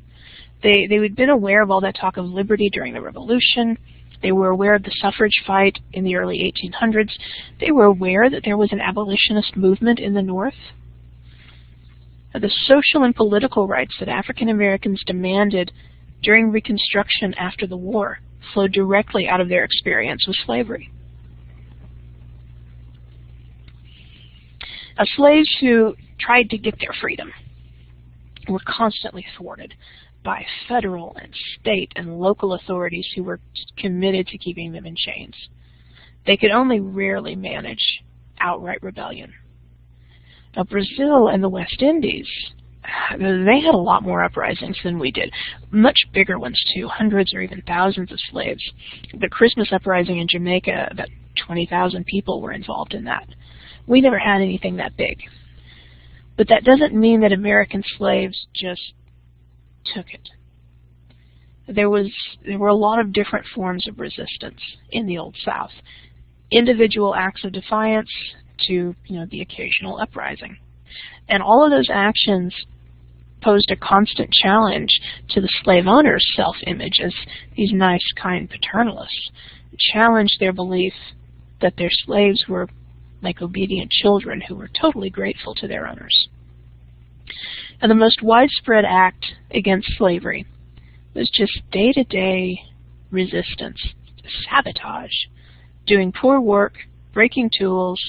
They had been aware of all that talk of liberty during the Revolution. They were aware of the suffrage fight in the early 1800s. They were aware that there was an abolitionist movement in the North. The social and political rights that African Americans demanded during Reconstruction after the war flowed directly out of their experience with slavery. Slaves who tried to get their freedom were constantly thwarted by federal and state and local authorities who were committed to keeping them in chains. They could only rarely manage outright rebellion. Now, Brazil and the West Indies, they had a lot more uprisings than we did. Much bigger ones, too, hundreds or even thousands of slaves. The Christmas uprising in Jamaica, about 20,000 people were involved in that. We never had anything that big. But that doesn't mean that American slaves just took it. There were a lot of different forms of resistance in the Old South. Individual acts of defiance to, the occasional uprising. And all of those actions posed a constant challenge to the slave owners' self-image as these nice, kind paternalists. It challenged their belief that their slaves were like obedient children who were totally grateful to their owners. And the most widespread act against slavery was just day-to-day resistance, sabotage, doing poor work, breaking tools,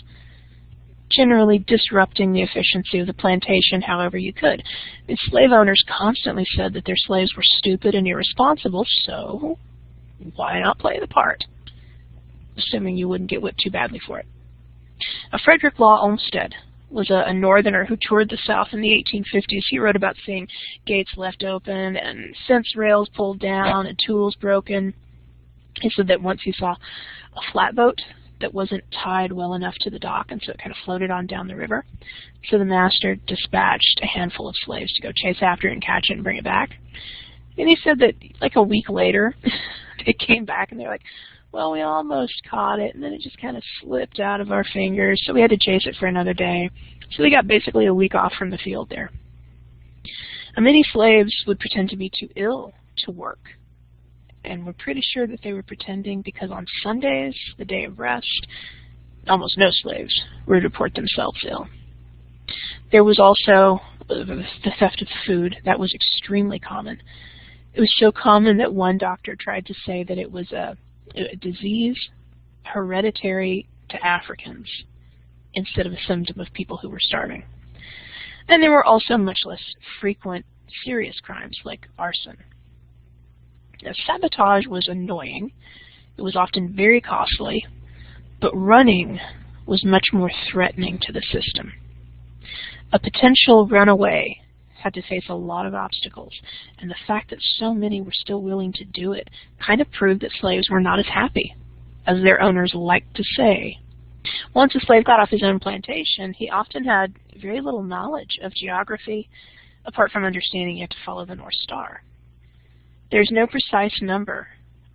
generally disrupting the efficiency of the plantation however you could. The slave owners constantly said that their slaves were stupid and irresponsible, so why not play the part? Assuming you wouldn't get whipped too badly for it. Frederick Law Olmsted was a northerner who toured the South in the 1850s. He wrote about seeing gates left open and fence rails pulled down and tools broken. He said that once he saw a flatboat that wasn't tied well enough to the dock, and so it kind of floated on down the river. So the master dispatched a handful of slaves to go chase after it and catch it and bring it back. And he said that like a week later, they came back and they were like, well, we almost caught it, and then it just kind of slipped out of our fingers, so we had to chase it for another day. So they got basically a week off from the field there. And many slaves would pretend to be too ill to work. And we're pretty sure that they were pretending because on Sundays, the day of rest, almost no slaves would report themselves ill. There was also the theft of food. That was extremely common. It was so common that one doctor tried to say that it was a disease hereditary to Africans instead of a symptom of people who were starving. And there were also much less frequent serious crimes like arson. Now, sabotage was annoying. It was often very costly, but running was much more threatening to the system. A potential runaway had to face a lot of obstacles, and the fact that so many were still willing to do it kind of proved that slaves were not as happy as their owners liked to say. Once a slave got off his own plantation, he often had very little knowledge of geography, apart from understanding you have to follow the North Star. There's no precise number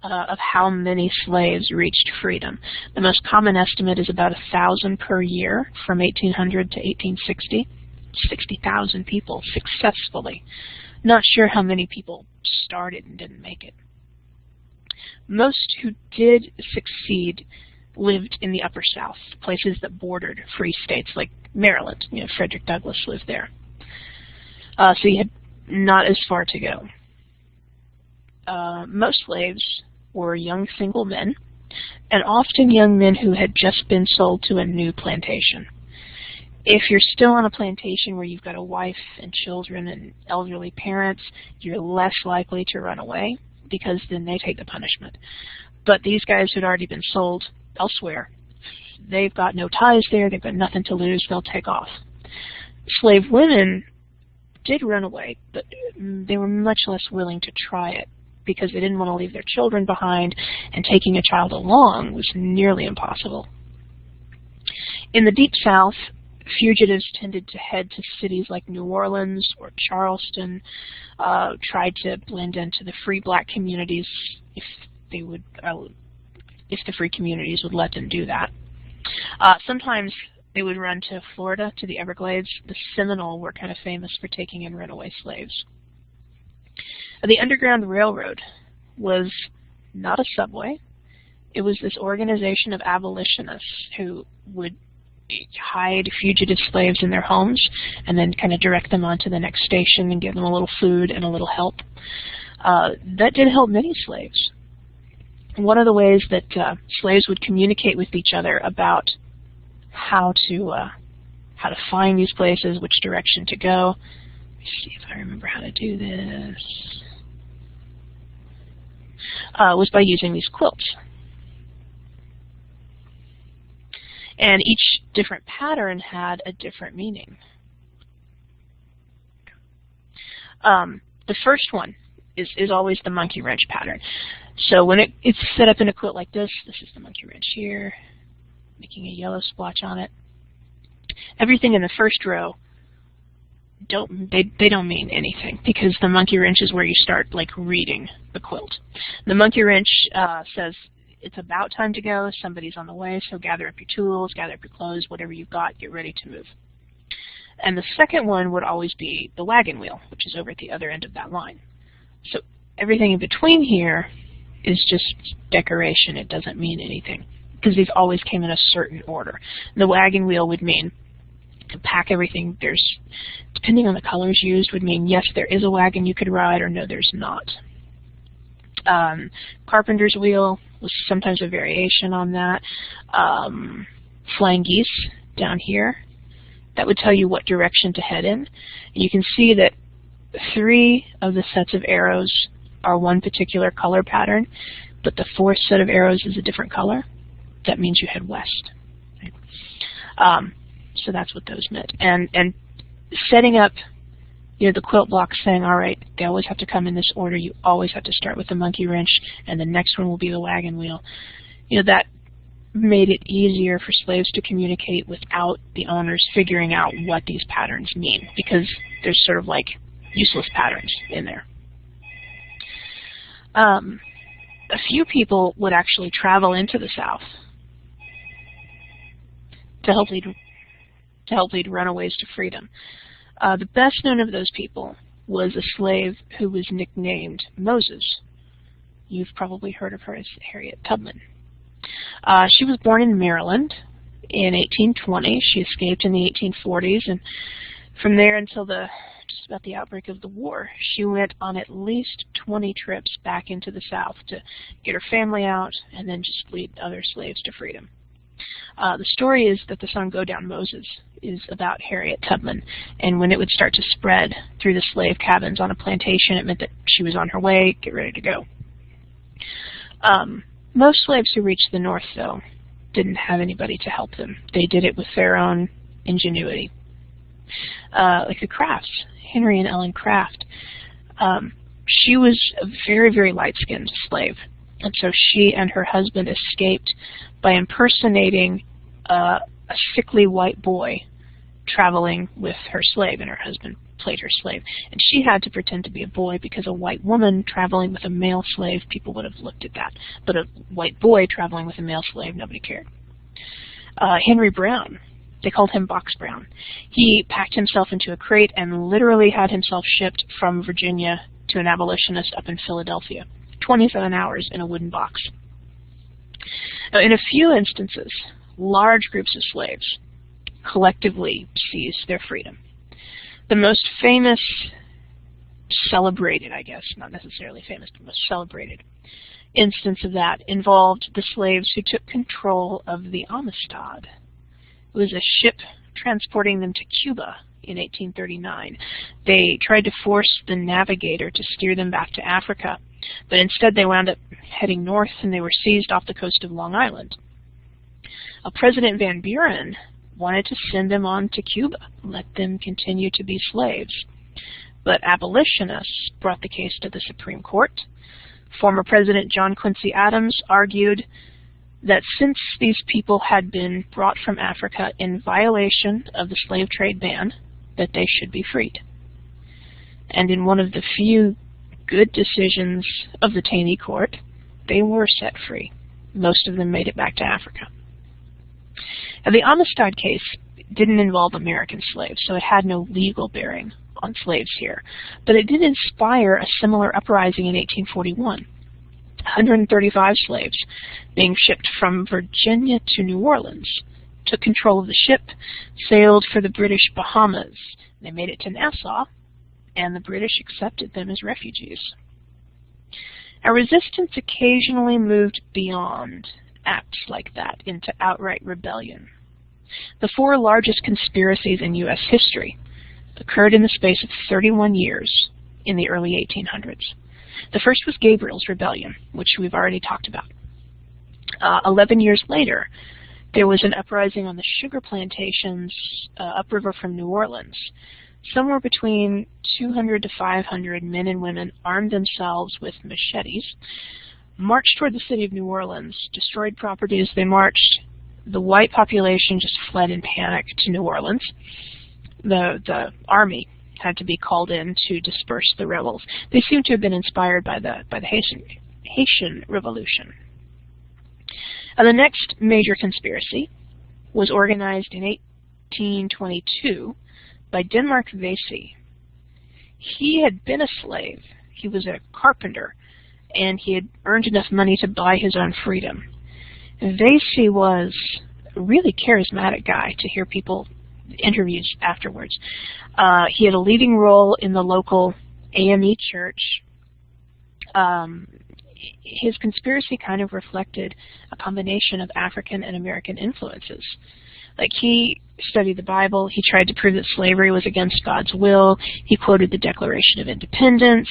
of how many slaves reached freedom. The most common estimate is about 1,000 per year from 1800 to 1860. 60,000 people successfully. Not sure how many people started and didn't make it. Most who did succeed lived in the Upper South, places that bordered free states like Maryland. Frederick Douglass lived there. So you had not as far to go. Most slaves were young single men, and often young men who had just been sold to a new plantation. If you're still on a plantation where you've got a wife and children and elderly parents, you're less likely to run away because then they take the punishment. But these guys who'd already been sold elsewhere, they've got no ties there, they've got nothing to lose, they'll take off. Slave women did run away, but they were much less willing to try it because they didn't want to leave their children behind, and taking a child along was nearly impossible. In the Deep South, fugitives tended to head to cities like New Orleans or Charleston, tried to blend into the free black communities if the free communities would let them do that. Sometimes they would run to Florida, to the Everglades. The Seminole were kind of famous for taking in runaway slaves. The Underground Railroad was not a subway. It was this organization of abolitionists who would hide fugitive slaves in their homes and then kind of direct them on to the next station and give them a little food and a little help. That did help many slaves. One of the ways that slaves would communicate with each other about how to find these places, which direction to go, me see if I remember how to do this. Was by using these quilts. And each different pattern had a different meaning. The first one is always the monkey wrench pattern. So when it's set up in a quilt like this is the monkey wrench here, making a yellow splotch on it. Everything in the first row they don't mean anything, because the monkey wrench is where you start like reading the quilt. The monkey wrench says it's about time to go, somebody's on the way, so gather up your tools, gather up your clothes, whatever you've got, get ready to move. And the second one would always be the wagon wheel, which is over at the other end of that line. So everything in between here is just decoration. It doesn't mean anything, because these always came in a certain order. The wagon wheel would mean to pack everything. There's, depending on the colors used, would mean yes, there is a wagon you could ride, or no, there's not. Carpenter's wheel was sometimes a variation on that. Flying geese down here, that would tell you what direction to head in. And you can see that 3 of the sets of arrows are one particular color pattern, but the 4th set of arrows is a different color. That means you head west. Right? So that's what those meant. And setting up, the quilt blocks, saying, all right, they always have to come in this order. You always have to start with the monkey wrench, and the next one will be the wagon wheel. That made it easier for slaves to communicate without the owners figuring out what these patterns mean, because there's sort of like useless patterns in there. A few people would actually travel into the South to help lead runaways to freedom. The best known of those people was a slave who was nicknamed Moses. You've probably heard of her as Harriet Tubman. She was born in Maryland in 1820. She escaped in the 1840s, and from there until just about the outbreak of the war, she went on at least 20 trips back into the South to get her family out and then just lead other slaves to freedom. The story is that the song Go Down Moses is about Harriet Tubman, and when it would start to spread through the slave cabins on a plantation, it meant that she was on her way, get ready to go. Most slaves who reached the North, though, didn't have anybody to help them. They did it with their own ingenuity. Like the Crafts, Henry and Ellen Craft. She was a very, very light-skinned slave, and so she and her husband escaped by impersonating a sickly white boy traveling with her slave, and her husband played her slave. And she had to pretend to be a boy because a white woman traveling with a male slave, people would have looked at that. But a white boy traveling with a male slave, nobody cared. Henry Brown, they called him Box Brown. He packed himself into a crate and literally had himself shipped from Virginia to an abolitionist up in Philadelphia. 27 hours in a wooden box. Now, in a few instances, large groups of slaves collectively seized their freedom. The most famous, celebrated, I guess, not necessarily famous, but most celebrated instance of that involved the slaves who took control of the Amistad. It was a ship transporting them to Cuba in 1839. They tried to force the navigator to steer them back to Africa, but instead they wound up heading north, and they were seized off the coast of Long Island. President Van Buren wanted to send them on to Cuba, let them continue to be slaves. But abolitionists brought the case to the Supreme Court. Former President John Quincy Adams argued that since these people had been brought from Africa in violation of the slave trade ban, that they should be freed. And in one of the few good decisions of the Taney Court, they were set free. Most of them made it back to Africa. Now, the Amistad case didn't involve American slaves, so it had no legal bearing on slaves here. But it did inspire a similar uprising in 1841. 135 slaves, being shipped from Virginia to New Orleans, took control of the ship, sailed for the British Bahamas. They made it to Nassau, and the British accepted them as refugees. Now, resistance occasionally moved beyond acts like that into outright rebellion. The 4 largest conspiracies in U.S. history, occurred in the space of 31 years in the early 1800s. The first was Gabriel's Rebellion, which we've already talked about. 11 years later, there was an uprising on the sugar plantations upriver from New Orleans. Somewhere between 200 to 500 men and women armed themselves with machetes, marched toward the city of New Orleans, destroyed property as they marched. The white population just fled in panic to New Orleans. The army had to be called in to disperse the rebels. They seem to have been inspired by the Haitian Revolution. The next major conspiracy was organized in 1822 by Denmark Vesey. He had been a slave. He was a carpenter, and he had earned enough money to buy his own freedom. Vesey was a really charismatic guy, to hear people interviews afterwards. He had a leading role in the local AME church. His conspiracy kind of reflected a combination of African and American influences. Like, he studied the Bible, he tried to prove that slavery was against God's will, he quoted the Declaration of Independence,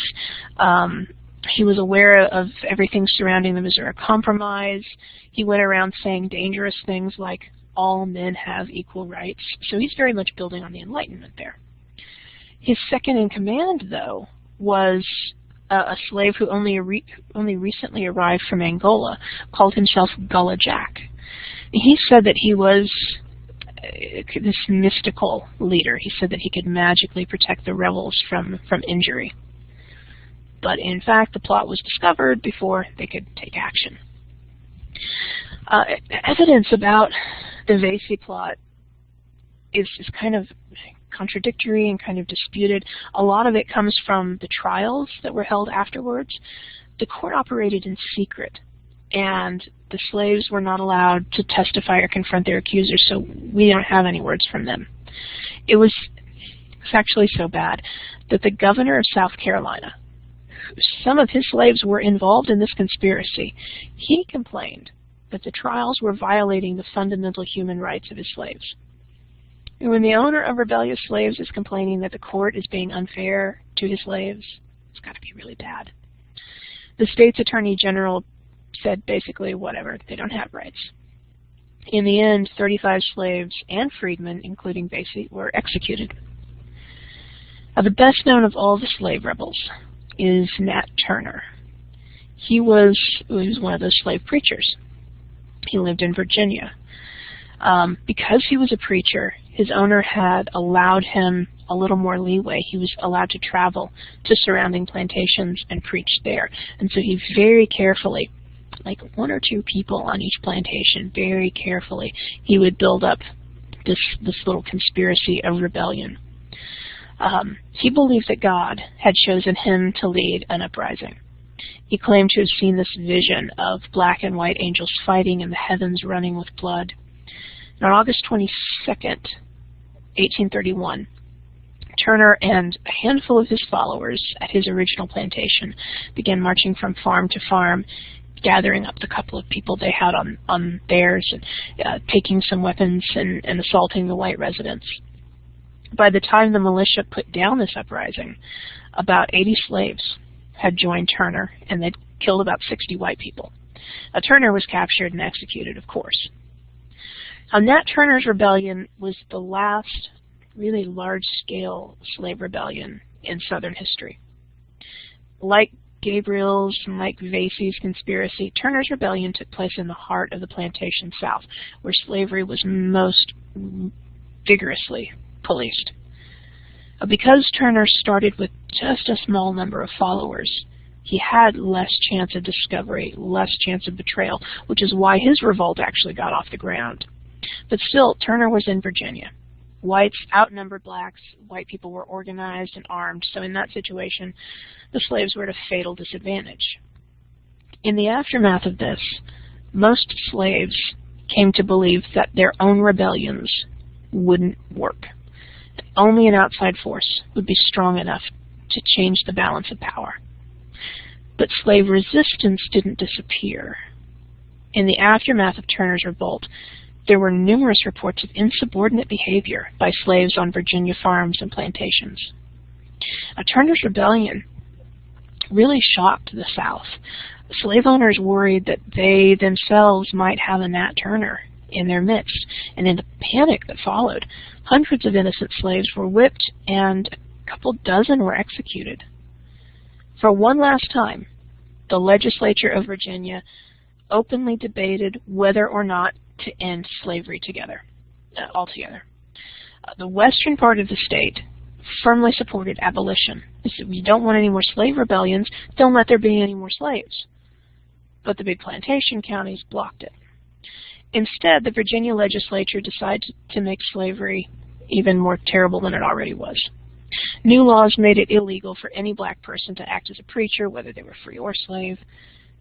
he was aware of everything surrounding the Missouri Compromise, he went around saying dangerous things like, all men have equal rights, so he's very much building on the Enlightenment there. His second in command, though, was a slave who only recently arrived from Angola, called himself Gullah Jack. He said that he was this mystical leader. He said that he could magically protect the rebels from injury. But in fact, the plot was discovered before they could take action. Evidence about the Vesey plot is kind of contradictory and kind of disputed. A lot of it comes from the trials that were held afterwards. The court operated in secret, and the slaves were not allowed to testify or confront their accusers, so we don't have any words from them. It's actually so bad that the governor of South Carolina, some of his slaves were involved in this conspiracy, he complained that the trials were violating the fundamental human rights of his slaves. And when the owner of rebellious slaves is complaining that the court is being unfair to his slaves, it's got to be really bad. The state's attorney general said basically, whatever, they don't have rights. In the end, 35 slaves and freedmen, including Vesey, were executed. Now, the best known of all the slave rebels is Nat Turner. He was one of those slave preachers. He lived in Virginia. Because he was a preacher, his owner had allowed him a little more leeway. He was allowed to travel to surrounding plantations and preach there. And so he very carefully, like 1 or 2 people on each plantation, very carefully, he would build up this little conspiracy of rebellion. He believed that God had chosen him to lead an uprising. He claimed to have seen this vision of black and white angels fighting and the heavens running with blood. And on August 22nd, 1831, Turner and a handful of his followers at his original plantation began marching from farm to farm, gathering up the couple of people they had on theirs, and taking some weapons and assaulting the white residents. By the time the militia put down this uprising, about 80 slaves had joined Turner, and they'd killed about 60 white people. Now, Turner was captured and executed, of course. Now, Nat Turner's rebellion was the last really large-scale slave rebellion in Southern history. Like Gabriel's and like Vesey's conspiracy, Turner's rebellion took place in the heart of the plantation South, where slavery was most vigorously policed. Because Turner started with just a small number of followers, he had less chance of discovery, less chance of betrayal, which is why his revolt actually got off the ground. But still, Turner was in Virginia. Whites outnumbered blacks, white people were organized and armed, so in that situation, the slaves were at a fatal disadvantage. In the aftermath of this, most slaves came to believe that their own rebellions wouldn't work. Only an outside force would be strong enough to change the balance of power. But slave resistance didn't disappear. In the aftermath of Turner's revolt, there were numerous reports of insubordinate behavior by slaves on Virginia farms and plantations. Turner's Rebellion really shocked the South. Slave owners worried that they themselves might have a Nat Turner in their midst, and in the panic that followed, hundreds of innocent slaves were whipped and a couple dozen were executed. For one last time, the legislature of Virginia openly debated whether or not to end slavery altogether. The western part of the state firmly supported abolition. They said, we don't want any more slave rebellions, don't let there be any more slaves. But the big plantation counties blocked it. Instead, the Virginia legislature decided to make slavery even more terrible than it already was. New laws made it illegal for any black person to act as a preacher, whether they were free or slave.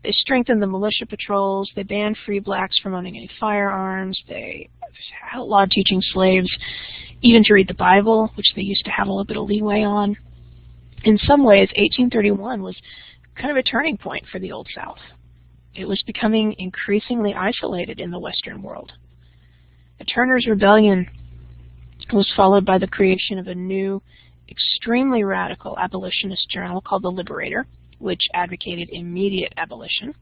They strengthened the militia patrols. They banned free blacks from owning any firearms. They outlawed teaching slaves even to read the Bible, which they used to have a little bit of leeway on. In some ways, 1831 was kind of a turning point for the Old South. It was becoming increasingly isolated in the Western world. Turner's Rebellion was followed by the creation of a new, extremely radical abolitionist journal called The Liberator, which advocated immediate abolition,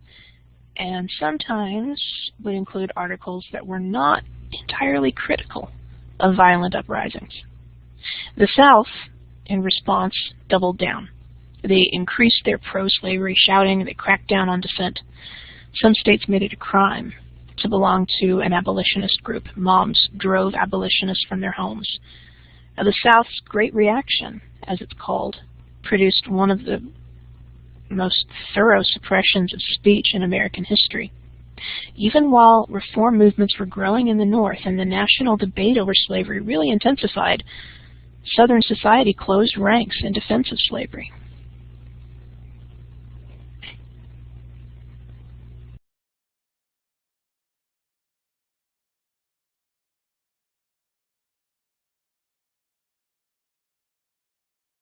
and sometimes would include articles that were not entirely critical of violent uprisings. The South, in response, doubled down. They increased their pro-slavery shouting, they cracked down on dissent. Some states made it a crime to belong to an abolitionist group. Moms drove abolitionists from their homes. Now, the South's Great Reaction, as it's called, produced one of the most thorough suppressions of speech in American history. Even while reform movements were growing in the North and the national debate over slavery really intensified, Southern society closed ranks in defense of slavery.